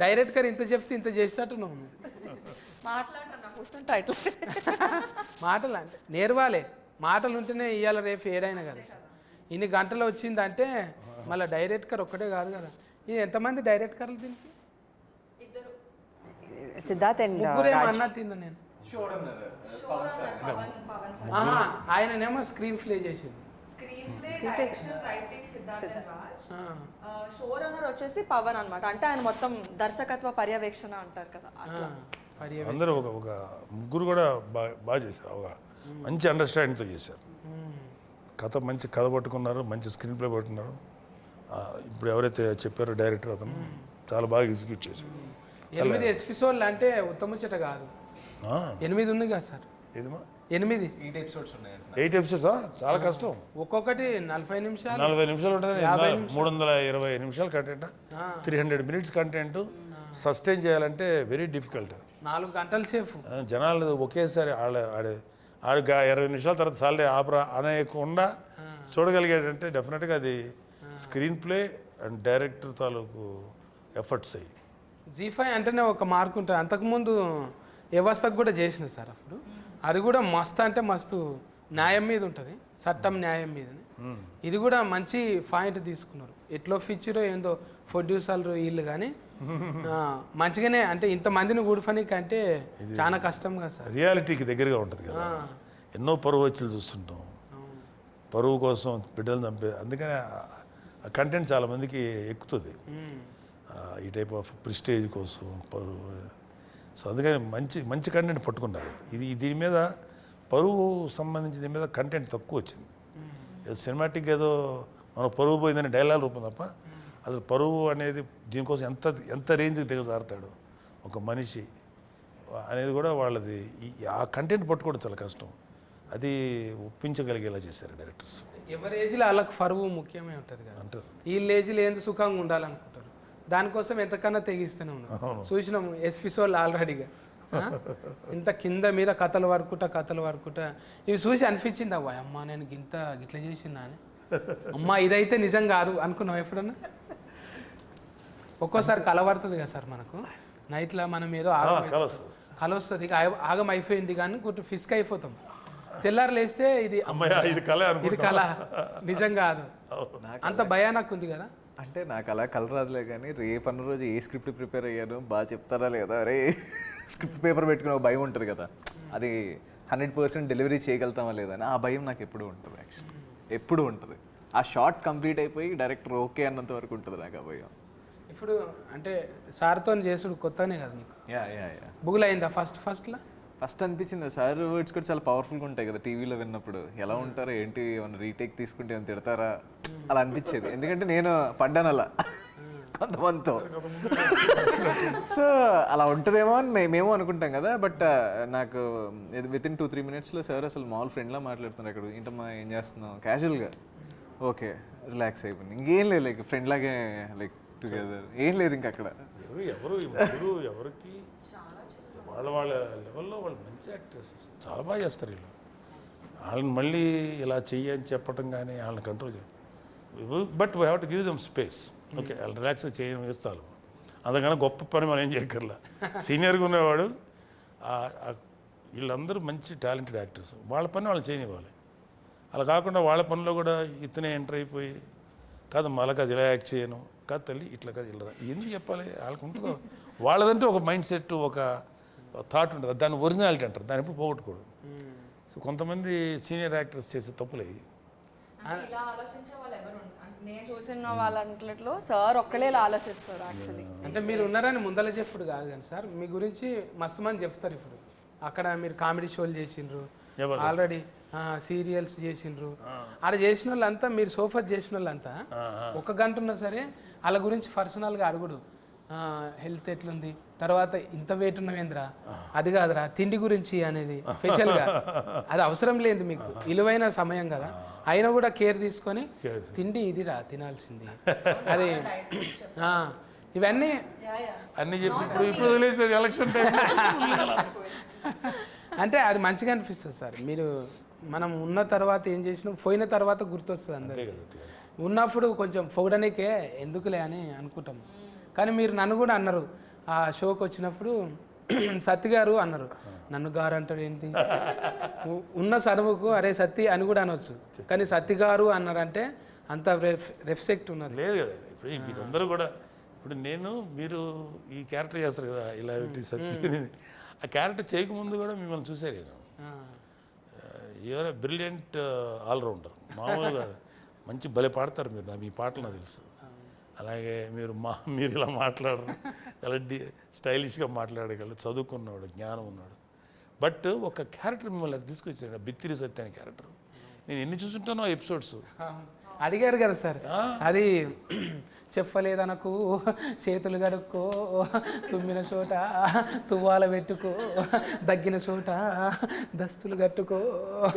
డైరెక్ట్ గా ఇంత చెప్తే ఇంత చేసేటట్టు నువ్వు మాట్లాడుతున్నా కూర్చుంటా ఇట్లా. మాటలు అంటే నేర్వాలే, మాటలు ఉంటేనే ఇవాళ రేపు ఏడైనా కదా. ఇన్ని గంటలు వచ్చిందంటే మళ్ళీ డైరెక్టర్ ఒక్కటే కాదు కదా. ఇది ఎంతమంది డైరెక్టర్లు దీనికి? సిద్ధార్థ్ అండ్ ముగ్గురేమో అన్నట్టు నేను. ఆయననేమో స్క్రీన్ ప్లే చేసిండు. షో రన్నర్ వచ్చేసి పవన్ అన్నమాట. అంటే ఆయన మొత్తం దర్శకత్వ పర్యవేక్షణ అంటారు కదా అట్లా. అందరూ ఒక ముగ్గురు కూడా బాగా చేశారు. ఒక మంచి అండర్స్టాండింగ్తో చేశారు. మంచి కథ పట్టుకున్నారు, మంచి స్క్రీన్ ప్లే పట్టుకున్నారు. ఇప్పుడు ఎవరైతే చెప్పారో డైరెక్టర్ అతను చాలా బాగా ఎగ్జిక్యూట్ చేశారు. 8 ఎపిసోడ్లు అంటే ఉత్తముచ్చట కాదు. 8 ఉంది కదా సార్. ఏదిమా 8 8 ఎపిసోడ్స్ ఉన్నాయండి. 8 ఎపిసోడ్స్ చాలా కష్టం. ఒక్కొక్కటి 40 నిమిషాలు 40 నిమిషాలు ఉంటుంది. 320 నిమిషాలు కంటెంట్, 300 మినిట్స్ కంటెంట్ సస్టైన్ చేయాలంటే వెరీ డిఫికల్ట్. 4 గంటల సేపు. జనాలు ఒకేసారి ఆడు 20 నిమిషాల తర్వాత సాలరీ ఆపరా అనేకుండా చూడగలిగాడంటే డెఫినెట్గా అది స్క్రీన్ ప్లే అండ్ డైరెక్టర్ తాలూకు ఎఫర్ట్స్ అయ్యి. G5 అంటేనే ఒక మార్క్ ఉంటుంది. అంతకుముందు వ్యవస్థకు కూడా చేసిన సార్ అప్పుడు. అది కూడా మస్తు అంటే మస్తు న్యాయం మీద ఉంటుంది, చట్టం న్యాయం మీదని. ఇది కూడా మంచి పాయింట్ తీసుకున్నారు. ఎట్లో ఫీచరో ఏందో ప్రొడ్యూసర్లు వీళ్ళు కానీ మంచిగానే అంటే ఇంతమందిని కూడిపనికి అంటే చాలా కష్టం కదా సార్. రియాలిటీకి దగ్గరగా ఉంటుంది కదా. ఎన్నో పరువు వచ్చులు చూస్తుంటాం, పరువు కోసం బిడ్డలు చంపే. అందుకనే ఆ కంటెంట్ చాలా మందికి ఎక్కుతుంది ఈ టైప్ ఆఫ్ ప్రిస్టేజ్ కోసం పరువు. సో అందుకని మంచి మంచి కంటెంట్ పట్టుకున్నారు. దీని మీద పరువు సంబంధించిన దీని మీద కంటెంట్ తక్కువ వచ్చింది. సినిమాటిక్ ఏదో మన పరువు పోయిందని డైలాగ్ రూపం తప్ప అసలు పరువు అనేది దీనికోసం ఎంత రేంజ్కి దిగజారుతాడు ఒక మనిషి అనేది కూడా వాళ్ళది. ఆ కంటెంట్ పట్టుకోవడం చాలా కష్టం. అది ఒప్పించగలిగేలా చేశారు డైరెక్టర్స్. ఎవరి ఏజ్లో వాళ్ళకి పరువు ముఖ్యమే ఉంటుంది కదా అంటారు. వీళ్ళ ఏజ్లో ఏంది సుఖంగా ఉండాలనుకుంటారు, దానికోసం ఎంతకన్నా తెగిస్తూనే ఉన్నారు. చూసినాము ఎస్పిసోళ్ళు ఆల్రెడీగా ఇంత కింద మీద కథలు వరకుట ఇవి చూసి అనిపించింది అవ్వ అమ్మ నేను గిట్ల చేసిందా అని. అమ్మ ఇదైతే నిజం కాదు అనుకున్నావు ఎప్పుడన్నా? ఒక్కోసారి కల పడుతుంది కదా సార్ మనకు. నైట్లో మనం ఏదో కల వస్తుంది, ఆగం అయిపోయింది కానీ ఫిస్క్ అయిపోతాం. తెల్లారు లేస్తే ఇది కళ నిజం కాదు. అంత భయానకు ఉంది కదా. అంటే నాకు అలా కలర్ రాదులే కానీ రేపన్న రోజు ఏ స్క్రిప్ట్ ప్రిపేర్ అయ్యాను బాగా చెప్తారా లేదా, అరే స్క్రిప్ట్ పేపర్ పెట్టుకునే భయం ఉంటుంది కదా, అది 100% డెలివరీ చేయగలుగుతామా లేదని ఆ భయం నాకు ఎప్పుడు ఉంటుంది. యాక్చువల్లీ ఎప్పుడు ఉంటుంది. ఆ షార్ట్ కంప్లీట్ అయిపోయి డైరెక్టర్ ఓకే అన్నంత వరకు ఉంటుంది నాకు ఆ భయం. ఇప్పుడు అంటే సార్తో చేసుడు కొత్తనే కదా నీకు? యా బుగులు అయిందా ఫస్ట్లో? ఫస్ట్ అనిపించింది సార్ వర్డ్స్ కూడా చాలా పవర్ఫుల్గా ఉంటాయి కదా టీవీలో విన్నప్పుడు. ఎలా ఉంటారో ఏంటి, ఏమన్నా రీటేక్ తీసుకుంటే ఏమైనా తిడతారా అలా అనిపించేది. ఎందుకంటే నేను పడ్డాను అలా కొంతమందితో. సో అలా ఉంటుందేమో అని మేము అనుకుంటాం కదా. బట్ నాకు వితిన్ 2-3 మినిట్స్లో సార్ అసలు మామూలు ఫ్రెండ్లా మాట్లాడుతున్నారు. అక్కడ ఏంటమ్మా ఏం చేస్తున్నావు క్యాజువల్గా, ఓకే రిలాక్స్ అయిపోయింది. ఇంకేం లేదు, లైక్ ఫ్రెండ్ లాగే లైక్ టుగెదర్, ఏం లేదు ఇంకా అక్కడ. ఎవరికి వాళ్ళ లెవెల్లో వాళ్ళు మంచి యాక్టర్స్, చాలా బాగా చేస్తారు వీళ్ళు. వాళ్ళని మళ్ళీ ఇలా చెయ్యని చెప్పటం కానీ వాళ్ళని కంట్రోల్ చేయాలి. But we have to give them space. Okay వాళ్ళు రిలాక్స్గా చేయడం వేస్తాను. అందుకని గొప్ప పని మనం ఏం చేయక్కర్లా. సీనియర్గా ఉన్నవాడు వీళ్ళందరూ మంచి టాలెంటెడ్ యాక్టర్స్, వాళ్ళ పని వాళ్ళు చేయనివ్వాలి. అలా కాకుండా వాళ్ళ పనిలో కూడా ఇతనే ఎంటర్ అయిపోయి కాదు మళ్ళీ అది ఇలా యాక్ట్ చేయను కాదు తల్లి ఇట్లా కాదు ఇలా ఎందుకు చెప్పాలి. వాళ్ళకి ఉంటుందో వాళ్ళదంటే ఒక మైండ్ సెట్, ఒక థాట్ ఉంటుంది. దాన్ని ఒరిజినాలిటీ అంటారు, దాన్ని ఎప్పుడు పోగొట్టకూడదు. సో కొంతమంది సీనియర్ యాక్టర్స్ చేసే తప్పులు ఇలా ఆలోచించే వాళ్ళు ఎవరు నేను చూసిన వాళ్ళంట్లో సార్ ఒక్కలే ఇలా ఆలోచిస్తారు యాక్చువల్లీ. అంటే మీరు ఉన్నారని ముందల చెప్పుడు కాదు కానీ సార్ మీ గురించి మస్తు మంది చెప్తారు. ఇప్పుడు అక్కడ మీరు కామెడీ షోలు చేసిండ్రు, ఆల్రెడీ సీరియల్స్ చేసిండ్రు. ఆడ చేసిన వాళ్ళంతా మీరు సోఫర్ చేసిన వాళ్ళంతా 1 గంట ఉన్నా సరే వాళ్ళ గురించి పర్సనల్గా అడుగుడు. హెల్త్ ఎట్లుంది, తర్వాత ఇంత వెయిట్ ఉన్నవేంద్రా, అది కాదురా తిండి గురించి అనేది స్పెషల్గా. అది అవసరం లేదు మీకు, విలువైన సమయం కదా. అయినా కూడా కేర్ తీసుకొని తిండి ఇదిరా తినాల్సింది అది ఇవన్నీ అన్నీ చెప్పి ఇప్పుడు వదిలేసి ఎలక్షన్ టైం అంటే అది మంచిగా అనిపిస్తుంది సార్. మీరు మనం ఉన్న తర్వాత ఏం చేసినాం పోయిన తర్వాత గుర్తొస్తుంది అందరికీ. ఉన్నప్పుడు కొంచెం పొగడనికే ఎందుకులే అని అనుకుంటాం. కానీ మీరు నన్ను కూడా అన్నారు ఆ షోకి వచ్చినప్పుడు, సత్తి గారు అన్నారు. నన్ను గారు అంటారు ఏంటి, ఉన్న చదువుకు అరే సత్తి అని కూడా అనొచ్చు, కానీ సత్తి గారు అన్నారంటే అంత రెస్పెక్ట్ ఉన్నది లేదు కదా. ఇప్పుడు మీరందరూ కూడా ఇప్పుడు మీరు ఈ క్యారెక్టర్ చేస్తారు కదా ఇలా సత్తి, ఆ క్యారెక్టర్ చేయకముందు కూడా మిమ్మల్ని చూసారు. నేను యువర్ బ్రిలియంట్ ఆల్రౌండర్, మామూలుగా మంచి భలే పాడతారు మీరు. మీ పాటలు నాకు తెలుసు. అలాగే మీరు ఇలా మాట్లాడరు, చాలా స్టైలిష్గా మాట్లాడగలరు, చదువుకున్నాడు, జ్ఞానం ఉన్నాడు. బట్ ఒక క్యారెక్టర్ మిమ్మల్ని తీసుకొచ్చాడు, బిత్తిరి సత్య అనే క్యారెక్టర్. నేను ఎన్ని చూసుంటానో ఎపిసోడ్స్. అడిగారు కదా సార్, అది చెప్పలేదనకు చేతులు కడుక్కో, తుమ్మిన చోట తువ్వాల పెట్టుకో, దగ్గిన చోట దస్తులు కట్టుకో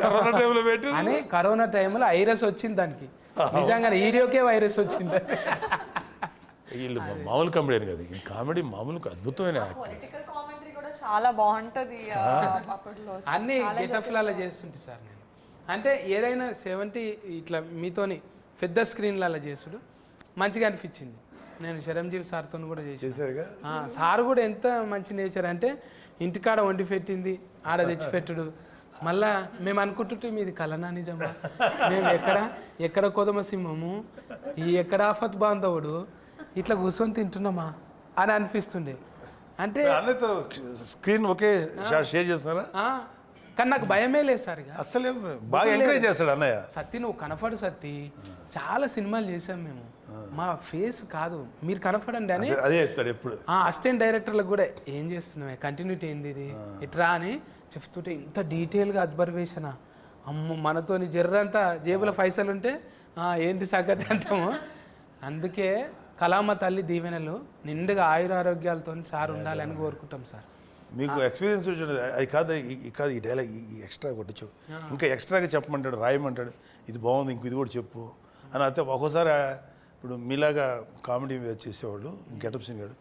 కరోనా టైంలో పెట్టి అని. కరోనా టైంలో వైరస్ వచ్చింది దానికి, నిజంగా వీడియోకే వైరస్ వచ్చింది. వీళ్ళు మామూలు కామెడీ కదా, ఈ కామెడీ మామూలు అద్భుతమైన యాక్టర్స్. పొలిటికల్ కామెంటరీ కూడా చాలా బాగుంటది అప్పట్లో. అన్ని గెటఫ్లలో చేస్తుంటే సార్ నేను, అంటే ఏదైనా 70 ఇట్లా మీతోని పెద్ద స్క్రీన్లలో చేసుడు మంచిగా అనిపించింది. నేను చిరంజీవి సార్తో కూడా చేసాను. చేశారుగా. సార్ కూడా ఎంత మంచి నేచర్ అంటే ఇంటికాడ వండి పెట్టింది ఆడ తెచ్చిపెట్టుడు. మళ్ళా మేము అనుకుంటుంటే మీది కలనా నిజమా, మేము ఎక్కడ కొదమ సింహము, ఈ ఎక్కడ ఆఫత్ బాంధవుడు, ఇట్లా కూర్చొని తింటున్నామా అని అనిపిస్తుండే. అంటే అన్నయ్యతో స్క్రీన్ ఒకే షాట్ షేర్ చేస్తున్నారా? కానీ నాకు భయమే లేదు సార్. ఇక అసలే బాగా ఎంకరేజ్ చేస్తాడు అన్నయ్య. సత్తి నువ్వు కనపడు సత్తి, చాలా సినిమాలు చేసాం మేము, మా ఫేస్ కాదు మీరు కనపడండి అని అదే చెప్తాడు ఎప్పుడు. అసిస్టెంట్ డైరెక్టర్లకు కూడా ఏం చేస్తున్నావు, కంటిన్యూటీ ఏంది ఇది ఇట్రా అని చెప్తుంటే ఇంత డీటెయిల్గా అబ్జర్వేషనా, అమ్మ మనతోని జర్రంతా జేబుల పైసలు ఉంటే ఏంది సంగతి అంటాము. అందుకే కళామ తల్లి దీవెనలు నిండుగా ఆయురారోగ్యాలతో సార్ ఉండాలని కోరుకుంటాం సార్. మీకు ఎక్స్పీరియన్స్ చూడండి, అది కాదు కాదు ఈ డైలాగ్ ఈ ఎక్స్ట్రా కొట్టించు, ఇంకా ఎక్స్ట్రాగా చెప్పమంటాడు, రాయమంటాడు, ఇది బాగుంది ఇంక ఇది కూడా చెప్పు అని. అయితే ఒక్కోసారి ఇప్పుడు మీలాగా కామెడీ మీద చేసేవాళ్ళు గెటప్ సీన్ గాడు,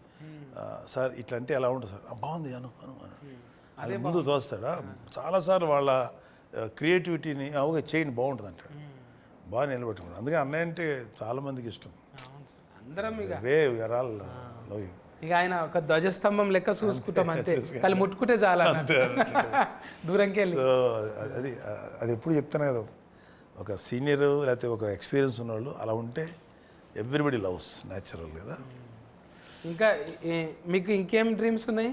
సార్ ఇట్లా అంటే ఎలా ఉంటుంది సార్, బాగుంది అను అను అను అది ముందు తోస్తాడా. చాలాసార్లు వాళ్ళ క్రియేటివిటీని అవుగా చేయండి బాగుంటుంది అంటాడు, బాగా నిలబెట్టుకున్నాడు. అందుకే అన్నయ్య అంటే చాలామందికి ఇష్టం. అందరం ఇక లవ్ యూ. ఇక ఆయన ఒక ధ్వజస్తంభం లెక్క చూసుకుంటాం అంతే, కానీ ముట్టుకుంటే చాలా దూరంకి వెళ్ళి. సో అది ఎప్పుడు చెప్తాను కదా, ఒక సీనియర్ లేకపోతే ఒక ఎక్స్పీరియన్స్ ఉన్నవాళ్ళు అలా ఉంటే ఎవ్రీబడి లవ్స్ న్యాచురల్ కదా. ఇంకా మీకు ఇంకేం డ్రీమ్స్ ఉన్నాయి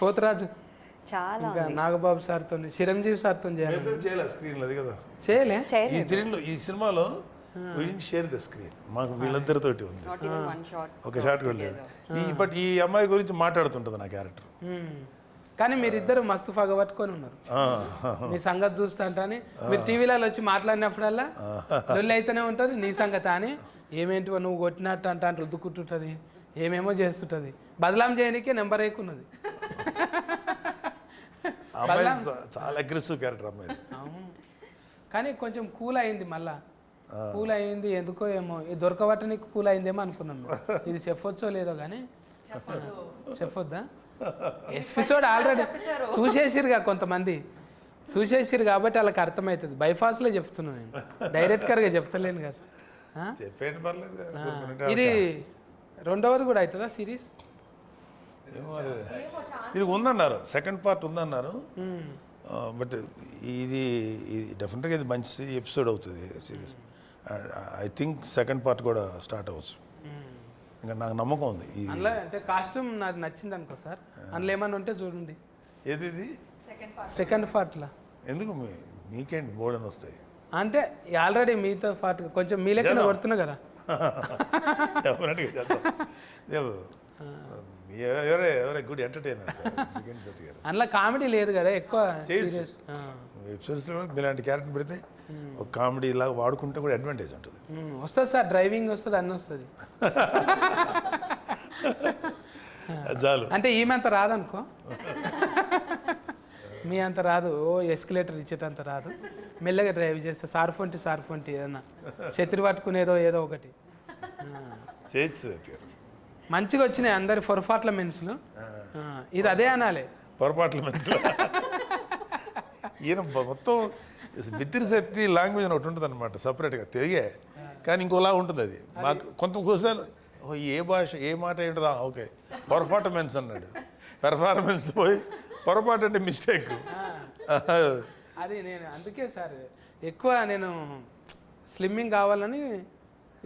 పోతరాజు? చాలా ఇంకా నాగబాబు సార్తో, చిరంజీవి సార్తో చేయాలి. చేయలే స్క్రీన్ అది కదా చేయలే ఈ స్క్రీన్లో, ఈ సినిమాలో షేర్ ద స్క్రీన్ మాకు వీళ్ళిద్దరితోటి ఉంది, not even one shot. ఒక షాట్ కూడా లేదు. బట్ ఈ అమ్మాయి గురించి మాట్లాడుతుంటుంది నా క్యారెక్టర్. కానీ మీరిద్దరు మస్తు పగబట్టుకొని ఉన్నారు. మీ సంగతి చూస్తా అంటాని మీరు టీవీలలో వచ్చి మాట్లాడినప్పుడల్లా లొల్లి అయితేనే ఉంటుంది నీ సంగతి అని. ఏమేంటివో నువ్వు కొట్టినట్టు అంట అని రుద్దుకుంటుంటుంది, ఏమేమో చేస్తుంటుంది. బదలాం చేయడానికే నెంబర్ ఎక్కున్నది. అమ్మాయి చాలా అగ్రెసివ్ క్యారెక్టర్ అమ్మాయి. కానీ కొంచెం కూల్ అయింది, మళ్ళా కూల్ అయింది ఎందుకో ఏమో, ఇది దొరకబట్టనికి కూల్ అయిందేమో అనుకున్నాం. ఇది చెప్పొచ్చో లేదో కానీ చెప్పొద్దా? ఎపిసోడ్ ఆల్రెడీ చూసేసిరుగా కొంతమంది, చూసేసిరు కాబట్టి వాళ్ళకి అర్థమవుతుంది. బైఫాస్లో చెప్తున్నాను నేను, డైరెక్ట్గా చెప్తలేను కదా. చెప్పేయండి పర్లేదు. ఇది రెండవది కూడా అవుతుందా సిరీస్? ఇది ఉందన్నారు, సెకండ్ పార్ట్ ఉందన్నారు. బట్ ఇది డెఫినెట్గా ఇది మంచి ఎపిసోడ్ అవుతుంది series. I think second part కూడా స్టార్ట్ అవ్వచ్చు, ఇంకా నాకు నమ్మకం ఉంది. అందులో అంటే కాస్ట్యూమ్ నాకు నచ్చింది అనుకో సార్, అందులో ఏమన్నా ఉంటే చూడండి. ఏది ఇది సెకండ్ పార్ట్లో ఎందుకు మీకేంటి బోర్డు అని వస్తాయి అంటే ఆల్రెడీ మీతో పాటు కొంచెం మీ లెక్కన కొడుతున్నా కదా. డెఫినెట్గా చేద్దాం. ఎవరే గుడ్ ఎంటర్టైనర్ అందులో కామెడీ లేదు కదా ఎక్కువ. వెబ్సైట్స్లో కూడా ఇలాంటి క్యారెక్టర్ పెడితే ఒక కామెడీ ఇలాగా వాడుకుంటే కూడా అడ్వాంటేజ్ ఉంటుంది. వస్తుంది సార్, డ్రైవింగ్ వస్తుంది, అన్నీ వస్తుంది. చాలు. అంటే ఈమె అంత రాదనుకో, మీ అంత రాదు, ఓ ఎస్కలేటర్ ఇచ్చేటంత రాదు. మెల్లగా డ్రైవ్ చేస్తే సార్ఫొంటి ఏదన్నా శత్రు పట్టుకునేదో ఏదో ఒకటి చేయొచ్చు. మంచిగా వచ్చినాయి అందరి పొరపాట్ల మెన్స్లు. ఇది అదే అనాలి, పొరపాట్ల మధ్యలో. ఈయన మొత్తం బిత్తిరి శక్తి లాంగ్వేజ్ అని ఒకటి ఉంటుంది అనమాట సపరేట్గా తెలిగే, కానీ ఇంకోలా ఉంటుంది అది. మాకు కొంత కోసం ఏ భాష ఏ మాట ఏంటదా, ఓకే పర్ఫార్మెన్స్ అన్నాడు, పెర్ఫార్మెన్స్ పోయి పొరపాటు అంటే మిస్టేక్. అది నేను అందుకే సార్ ఎక్కువ నేను స్లిమ్మింగ్ కావాలని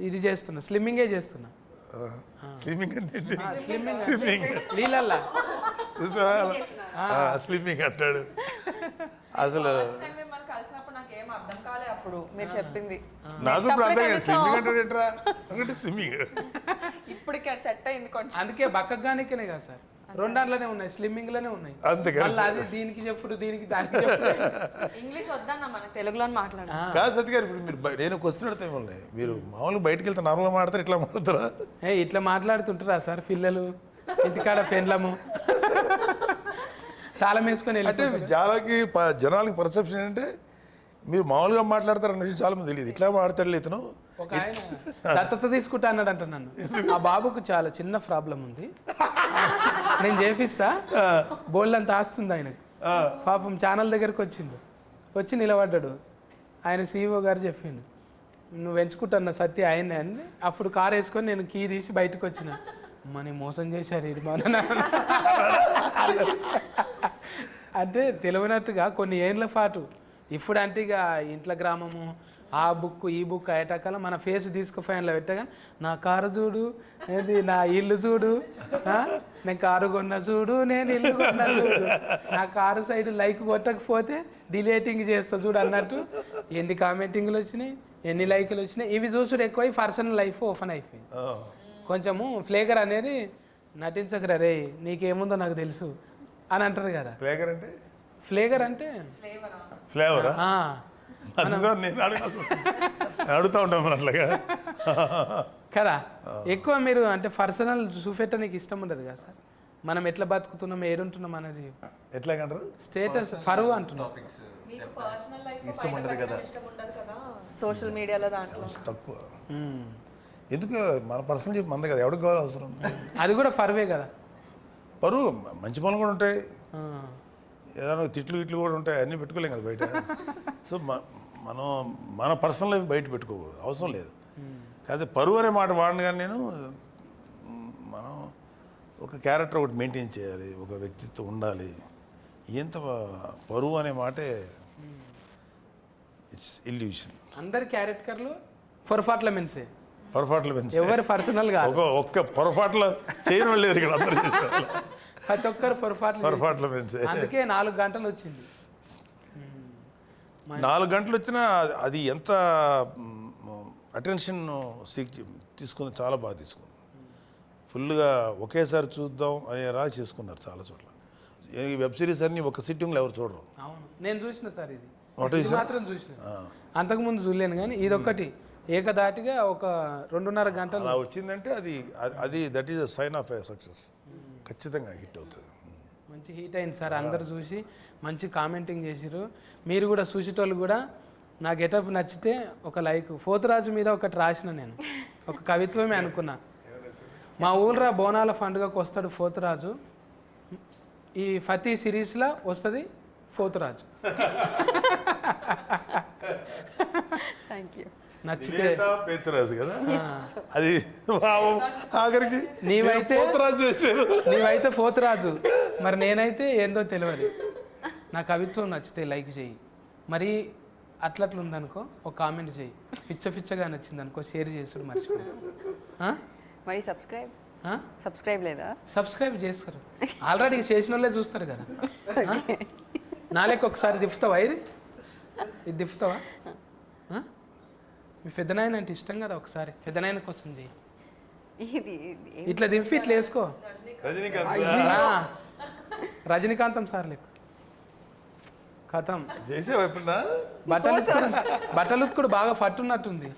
ఇది చేస్తున్నా, స్లిమ్మింగే చేస్తున్నా. స్లిమ్మింగ్ అంటే స్లిమ్మింగ్ నీళ్ళల్లా చూసా స్లిమ్మింగ్ అంటాడు. అసలు కలిసినప్పుడు నాకు ఏం అర్థం కాలే అప్పుడు మీరు చెప్పింది. నాకు ఇప్పుడు అర్థం కాదు స్విమ్మింగ్ అంటాడు ఏంట్రా అంటే స్విమ్మింగ్. ఇప్పుడు సెట్ అయింది కొంచెం. అందుకే బక్కగానికేనే కదా సార్ రెండాట్లోనే ఉన్నాయి, స్లిమ్మింగ్లోనే ఉన్నాయి. అంతే కదా. మళ్ళీ అది దీనికి చెప్పుడు, దీనికి దానికి చెప్పుడు. ఇంగ్లీష్ వద్దన్న మనకు తెలుగులో మాట్లాడాలి. కాదు సత్య గారు, ఇప్పుడు మీరు నేను క్వశ్చన్ అడితే మిమ్మల్ని, మీరు మామూలుగా బయటకు వెళ్తే నార్మల్గా మాట్లాడతారు, ఇట్లా మాట్లాడతారా? ఇట్లా మాట్లాడుతుంటారా సార్ పిల్లలు ఇంటికాడ ఫెన్లము తాళం వేసుకొని అంటే వెళ్ళిపోతారు. జనాలకి పర్సెప్షన్ ఏంటంటే మీరు మామూలుగా మాట్లాడతారన్న విషయం చాలా మంది తెలియదు. ఇట్లా మాట్లాడతాడు ఇతను. ఒక ఆయన దత్తత తీసుకుంటా అన్నాడంట నన్ను. ఆ బాబుకు చాలా చిన్న ప్రాబ్లం ఉంది, నేను చేపిస్తా, బోల్డ్ అంత ఆస్తుంది ఆయనకు. పాపం ఛానల్ దగ్గరకు వచ్చి నిలబడ్డాడు. ఆయన CEO గారు చెప్పిండు, నువ్వు ఎంచుకుంటున్న సత్య ఆయనే అని. అప్పుడు కారు వేసుకొని నేను కీ తీసి బయటకు వచ్చిన. మనీ మోసం చేశారు ఇది మన అంటే తెలియనట్టుగా కొన్ని ఏళ్ళ పాటు ఇప్పుడు అంటే ఇక ఇంట్లో గ్రామము ఆ బుక్ ఈ బుక్ అయ్యేటకాల మన ఫేస్ తీసుకు ఫ్యాన్లో పెట్టగానే నా కారు చూడు, ఏది నా ఇల్లు చూడు, నేను కారు కొన్నా చూడు, నేను ఇల్లు కొన్నా చూడు, నా కారు సైడ్ లైక్ కొట్టకపోతే డిలేటింగ్ చేస్తా చూడు అన్నట్టు ఎన్ని కామెంటింగ్లు వచ్చినాయి, ఎన్ని లైకులు వచ్చినాయి. ఇవి చూసుడు ఎక్కువ పర్సనల్ లైఫ్ ఓపెన్ అయిపోయింది. కొంచెము ఫ్లేగర్ అనేది నటించకరా రే, నీకేముందో నాకు తెలుసు అని అంటారు కదా. ఫ్లేగర్ అంటే ఫ్లేవరా? నేను అడుగుతా ఉంటాం మరి అట్లాగా కదా. ఎక్కువ మీరు అంటే పర్సనల్ చూపెట్టడానికి ఇష్టం ఉండదు కదా సార్. మనం ఎట్లా బతుకుతున్నాం, ఏడుంటున్నాం అనేది ఎట్లాగంటారు, స్టేటస్ ఫరువు అంటున్నాం. ఇష్టం ఉండదు కదా సోషల్ మీడియాలో దాంట్లో తక్కువ. ఎందుకు మన పర్సనల్ చెప్పి మంది కదా, ఎవరికి కావాలి అవసరం. అది కూడా ఫరువే కదా. పరువు మంచి పనులు కూడా ఉంటాయి, ఏదైనా తిట్లు కూడా ఉంటాయి, అన్నీ పెట్టుకోలేం కదా బయట. సో మనం మన పర్సనల్ లైఫ్ బయట పెట్టుకోకూడదు, అవసరం లేదు. కాకపోతే పరువు అనే మాట వాడిన కానీ నేను మనం ఒక క్యారెక్టర్ ఒకటి మెయింటైన్ చేయాలి, ఒక వ్యక్తిత్వం ఉండాలి. ఎంత పరువు అనే మాటే ఇట్స్ ఇల్యూషన్. అందరి క్యారెక్టర్లు పొరపాట్ల మెన్సే, పొరపాట్లు పెంచి ఎవరు పర్సనల్ కాదు. ఒక్క పొరపాట్లు చేయడం లేరు ఇక్కడ అందరూ. ప్రతి ఒక్కరు పొరపాట్లు పెంచి అందుకే 4 గంటలు వచ్చింది. 4 గంటలు వచ్చినా అది ఎంత అటెన్షన్ తీసుకుంది, చాలా బాగా తీసుకుంది. ఫుల్గా ఒకేసారి చూద్దాం అనే రా చేసుకున్నారు చాలా చోట్ల. ఈ వెబ్ సిరీస్ అన్ని ఒక సిట్టింగ్లో ఎవరు చూడరు. అవును, నేను చూసిన సార్ ఇది ఒకటి మాత్రం చూసిన, అంతకుముందు చూడలేను. కానీ ఇదొక్కటి ఏకదాటిగా ఒక 2.5 గంటలు అలా వచ్చిందంటే అది that is a sign of a success. ఖచ్చితంగా హిట్ అవుతుంది. మంచి హిట్ అయింది సార్. అందరు చూసి మంచి కామెంటింగ్ చేసిరు. మీరు కూడా చూసేటోళ్ళు కూడా నా గెటప్ నచ్చితే ఒక లైక్. పోతురాజు మీద ఒకటి రాసిన నేను, ఒక కవిత్వమే అనుకున్నా. మా ఊళ్ళో బోనాల పండుగకు వస్తాడు పోతురాజు, ఈ ఫతీ సిరీస్లో వస్తుంది పోతురాజు. Thank you. నచ్చితే పేతురాజు కదా అది, ఆఖరికి నీవైతే పోతురాజు చేశారు. నీవైతే పోతురాజు, మరి నేనైతే ఏందో తెలియదు. నా కవిత్వం నచ్చితే లైక్ చేయి, మరి అట్లట్లు ఉందనుకో ఒక కామెంట్ చేయి, పిచ్చగా నచ్చింది అనుకో షేర్ చేసుడు మర్చిపో. మరి సబ్స్క్రైబ్ లేదా? సబ్స్క్రైబ్ చేస్తారు, ఆల్రెడీ చేసిన వాళ్ళే చూస్తారు కదా. నాలేక ఒకసారి దిఫ్తావా, ఇది దిఫ్తావా? మీ పెద్దనాయన అంటే ఇష్టం కదా, ఒకసారి పెద్దనాయన కోసం చేయి. ఇట్లా దింపి ఇట్లా వేసుకో. రజనీకాంతం సార్ లెక్క కథం చేసేవా ఎప్పుడన్నా? బట్టలు ఉత్తుకుడు బాగా పట్టున్నట్టుంది,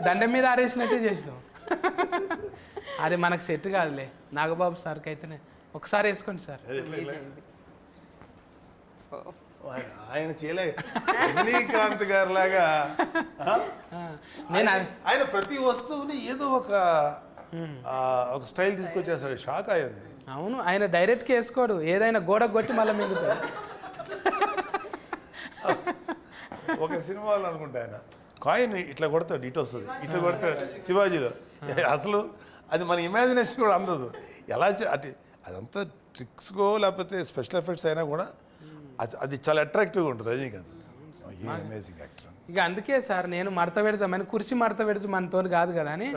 దండం మీద ఆరేసినట్టే చేసినావు. అది మనకు సెట్ కాదులే. నాగబాబు సార్కి అయితేనే ఒకసారి వేసుకోండి సార్. ఆయన చేయలే రజనీకాంత్ గారు లాగా. నేను ఆయన ప్రతి వస్తువుని ఏదో ఒక స్టైల్ తీసుకొచ్చేస్తాడు, షాక్ అయ్యింది. అవును, ఆయన డైరెక్ట్గా వేసుకోడు, ఏదైనా గోడకు కొట్టి మళ్ళీ మిగుతాడు. ఒక సినిమాలో అనుకుంటా ఆయన కాయిన్ ఇట్లా కొడతాడు, ఇటు వస్తుంది, ఇట్లా కొడతాడు శివాజీలో. అసలు అది మన ఇమాజినేషన్ కూడా అందదు. ఎలా అదంతా ట్రిక్స్కో లేకపోతే స్పెషల్ ఎఫెక్ట్స్ అయినా కూడా అది చాలా అట్రాక్టివ్గా ఉంటుంది రజనీకాంత్. Amazing actor. ఇక అందుకే సార్ నేను మడత పెడతామని, కుర్చీ మడత పెడితే మనతో కాదు కదా అని.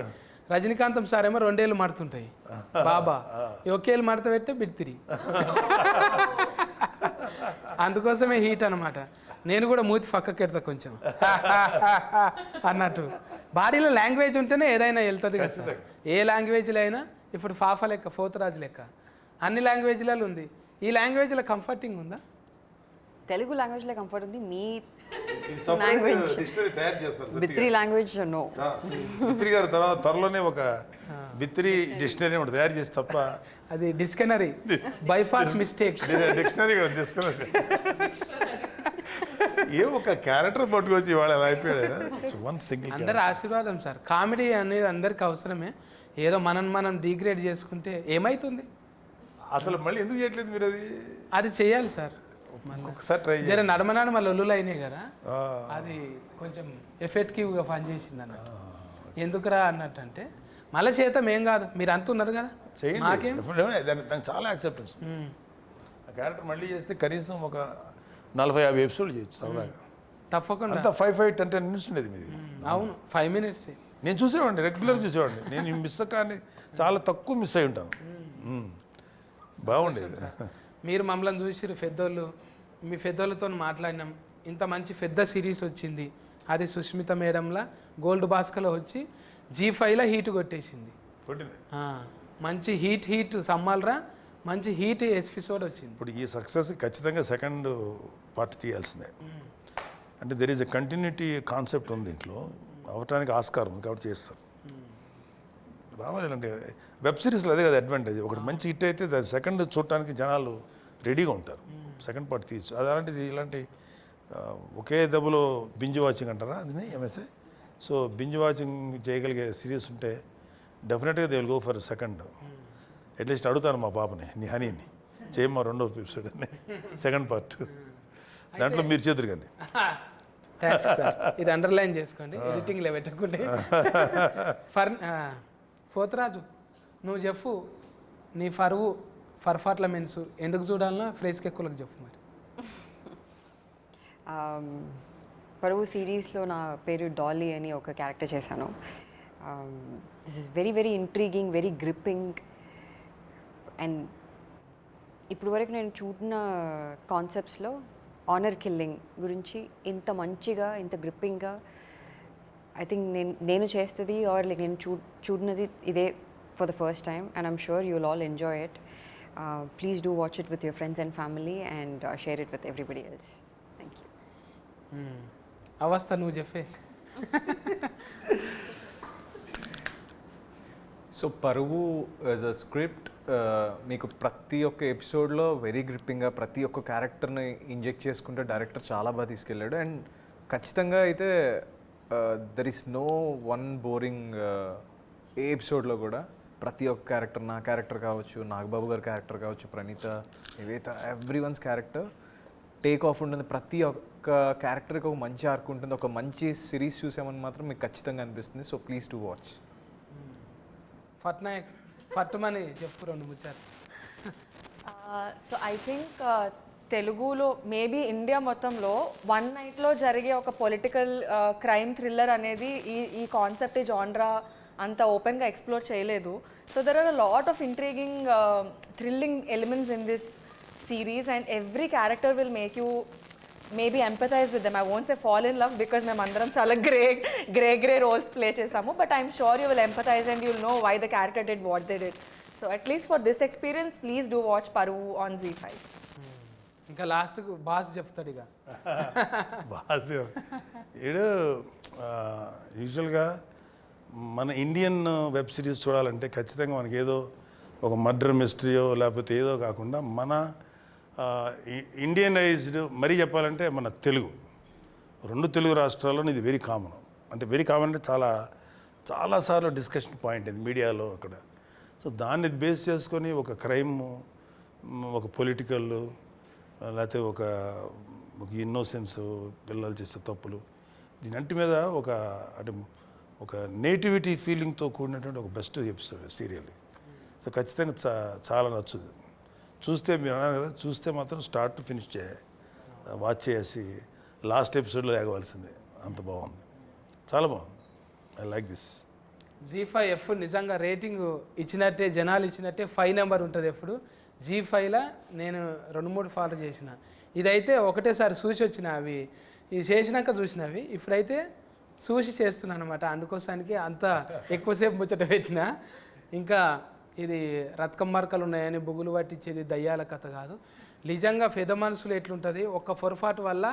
రజనీకాంతం సార్ ఏమో 2 ఏళ్ళు మడుతుంటాయి, బాబా ఒకేళ్ళు మడత పెట్టే బిడ్తిరి. అందుకోసమే హీట్ అనమాట. నేను కూడా మూతి పక్కకి పెడతా కొంచెం అన్నట్టు. బాడీలో లాంగ్వేజ్ ఉంటేనే ఏదైనా వెళ్తుంది కదా సార్. ఏ లాంగ్వేజ్లో అయినా ఇప్పుడు ఫాఫా లెక్క, పోతురాజు లెక్క అన్ని లాంగ్వేజ్లలో ఉంది. ఈ లాంగ్వేజ్లో కంఫర్టింగ్ ఉందా? తెలుగు లాంగ్వేజ్లో కంఫర్ట్ ఉంది. మీ Language డిక్షనరీ తయారు చేస్తారు బిత్రి లాంగ్వేజ్ నో. బిత్రి గారు తర్వాత త్వరలోనే ఒక బిత్రి డిక్షనరీ ఒకటి తయారు చేసి తప్ప అది డిస్కనరీ బైఫాస్ మిస్టేక్. డిక్షనరీ కూడా డిక్షనరీ ఏ ఒక క్యారెక్టర్ పట్టుకొచ్చి ఇవాళ ఎలా అయిపోయాడు. వన్ సింగిల్ అందరి ఆశీర్వాదం సార్. కామెడీ అనేది అందరికి అవసరమే. ఏదో మనం డిగ్రేడ్ చేసుకుంటే ఏమవుతుంది? అసలు మళ్ళీ ఎందుకు చేయట్లేదు మీరు అది? అది చేయాలి సార్. ఒకసారి ట్రై జర నడమనాడు మళ్ళీ ఒల్లులు అయినాయి కదా, అది కొంచెం ఎఫెక్టివ్గా పనిచేసింది అన్నట్టు. ఎందుకురా అన్నట్టు అంటే మళ్ళీ చేతం ఏం కాదు, మీరు అంటున్నారు కదా, చేయండి. మాకేం దానికి చాలా యాక్సెప్టెన్స్. ఆ క్యారెక్టర్ మళ్ళీ చేస్తే కనీసం ఒక 40-50 ఎపిసోడ్లు చేయొచ్చు సరదాగా. తప్పకుండా. అంతా 5-10 మినిట్స్ ఉండేది మీది. అవును, 5 minutes. నేను చూసేవాడిని, రెగ్యులర్ చూసేవాడిని. నేను మిస్ కానీ చాలా తక్కువ మిస్ అయి ఉంటాను. బాగుండేది. మీరు మమ్మల్ని చూసిరు పెద్దోళ్ళు, మీ పెద్దోళ్ళతో మాట్లాడినాం. ఇంత మంచి పెద్ద సిరీస్ వచ్చింది, అది సుష్మిత మేడంలా గోల్డ్ బాస్కలో వచ్చి G5లో హీట్ కొట్టేసింది. ఆ, మంచి హీట్ సమ్మాలరా, మంచి హీట్ ఎపిసోడ్ వచ్చింది. ఇప్పుడు ఈ సక్సెస్ ఖచ్చితంగా సెకండ్ పార్ట్ తీయాల్సిందే. అంటే there is a continuity concept ఉంది దీంట్లో, అవటానికి ఆస్కారం ఉంది కాబట్టి చేస్తారు. రావాలి అంటే వెబ్ సిరీస్లో అదే కదా అడ్వాంటేజ్. ఒకటి మంచి హిట్ అయితే దాని సెకండ్ చూడటానికి జనాలు రెడీగా ఉంటారు, సెకండ్ పార్ట్ తీయచ్చు. అది అలాంటిది ఇలాంటి ఒకే దెబ్బలో బింజ్ వాచింగ్ అంటారా అది ఎంఎస్ఏ. సో బింజ్ వాచింగ్ చేయగలిగే సిరీస్ ఉంటే డెఫినెట్గా they will go for second. At least అడుగుతాను మా పాపని, నీ హనీని చేయమ్మా 2వ ఎపిసోడ్ అని, సెకండ్ పార్ట్. దాంట్లో మీరు చేతురు కానీ. థ్యాంక్స్ సార్, ఇది అండర్లైన్ చేసుకోండి, ఎడిటింగ్లో పెట్టకుంటే. పోతరాజు, నువ్వు చెప్పు నీ పర్ఫార్మెన్స్ ఎందుకు చూడాలన్నా ఫ్రేస్కి ఎక్కువలకు చెప్పు మరి. పరువు సిరీస్లో నా పేరు డాలీ అని ఒక క్యారెక్టర్ చేశాను. This is very very intriguing, very gripping. And ఇప్పుడు వరకు నేను చూడిన కాన్సెప్ట్స్లో ఆనర్ కిల్లింగ్ గురించి ఇంత మంచిగా, ఇంత గ్రిప్పింగ్గా ఐ థింక్ నేను చేస్తుంది ఆర్ లైక్ నేను చూడినది ఇదే for the first time. And I'm sure you will all enjoy it. Please do watch it with your friends and family and share it with everybody else. Thank you. అవస్థ నువ్వు చెప్పే. So పరువు as a script మీకు ప్రతి ఒక్క ఎపిసోడ్లో very గ్రిప్పింగ్గా ప్రతి ఒక్క క్యారెక్టర్ని ఇంజెక్ట్ చేసుకుంటే డైరెక్టర్ చాలా బాగా తీసుకెళ్ళాడు. అండ్ ఖచ్చితంగా అయితే there is no one boring ఏ ఎపిసోడ్లో కూడా. ప్రతి ఒక్క క్యారెక్టర్, నా క్యారెక్టర్ కావచ్చు, నాగబాబు గారి క్యారెక్టర్ కావచ్చు, Praneetha, Nivetha, every ones character take off ఉంటుంది. ప్రతి ఒక్క క్యారెక్టర్కి ఒక మంచి ఆర్క్ ఉంటుంది. ఒక మంచి సిరీస్ చూసామని మాత్రం మీకు ఖచ్చితంగా అనిపిస్తుంది. So please to watch. ఫట్నాయక్ ఫట్టుమని చెప్పు 2 ముచ్చారు. సో ఐ థింక్ తెలుగులో మేబీ ఇండియా మొత్తంలో వన్ నైట్లో జరిగే ఒక పొలిటికల్ క్రైమ్ థ్రిల్లర్ అనేది ఈ కాన్సెప్ట్, ఈ జాన్రా అంత ఓపెన్గా ఎక్స్ప్లోర్ చేయలేదు. So there are a lot of intriguing thrilling elements in this series and every character will make you maybe empathise with them. I won't say fall in love because మేము అందరం చాలా grey roles play చేసాము. But I'm sure you will empathise and you'll know why the character did what they did. So at least for this experience please do watch Paruvu on Z5. ఇంకా లాస్ట్కు boss చెప్తాడు ఇక. Boss ఏడు యూజువల్గా మన Indian web series చూడాలంటే ఖచ్చితంగా మనకి ఏదో ఒక మర్డర్ మిస్టరీయో లేకపోతే ఏదో కాకుండా మన ఇండియనైజ్డ్ మరీ చెప్పాలంటే మన తెలుగు 2 తెలుగు రాష్ట్రాల్లో ఇది వెరీ కామన్. అంటే వెరీ కామన్ అంటే చాలాసార్లు డిస్కషన్ పాయింట్ ఇది మీడియాలో అక్కడ. సో దాన్ని బేస్ చేసుకొని ఒక క్రైమ్, ఒక పొలిటికల్, లేకపోతే ఒక ఇన్నోసెన్స్, పిల్లలు చేసే తప్పులు, దీనంటి మీద ఒక నేటివిటీ ఫీలింగ్తో కూడినటువంటి ఒక బెస్ట్ ఎపిసోడ్ సీరియల్. సో ఖచ్చితంగా చాలా నచ్చుతుంది. చూస్తే మీరు అన్నారు కదా, చూస్తే మాత్రం స్టార్ట్ టు ఫినిష్ వాచ్ చేసి లాస్ట్ ఎపిసోడ్లో లేగవలసిందే. అంత బాగుంది, చాలా బాగుంది. I like this. Z5 నిజంగా రేటింగ్ ఇచ్చినట్టే, జనాలు ఇచ్చినట్టే 5 నెంబర్ ఉంటుంది ఎప్పుడు. G5లో నేను 2-3 ఫాలో చేసిన. ఇదైతే ఒకటేసారి చూసి వచ్చిన, అవి ఇది చేసినాక చూసినవి. ఇప్పుడైతే చూసి చేస్తున్నాను అనమాట. అందుకోసానికి అంత ఎక్కువసేపు ముచ్చట పెట్టిన. ఇంకా ఇది రత్కం మార్కలు ఉన్నాయని బుగులు పట్టించేది దయ్యాల కథ కాదు. నిజంగా పెద్ద మనసులు ఎట్లుంటుంది, ఒక్క పొరపాటు వల్ల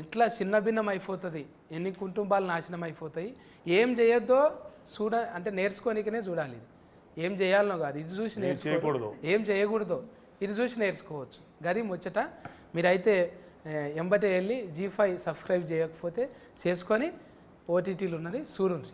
ఎట్లా చిన్నభిన్నం అయిపోతుంది, ఎన్ని కుటుంబాలు నాశనం అయిపోతాయి. ఏం చేయొద్దో అంటే నేర్చుకోనికనే చూడాలి. ఇది ఏం చేయాలనో కాదు, ఇది చూసి నేర్చుకోకూడదు, ఏం చేయకూడదు ఇది చూసి నేర్చుకోవచ్చు. గది ముచ్చట. మీరైతే ఎంబటే వెళ్ళి G5 సబ్స్క్రైబ్ చేయకపోతే చేసుకొని ఓటీటీలు ఉన్నది చూడండి.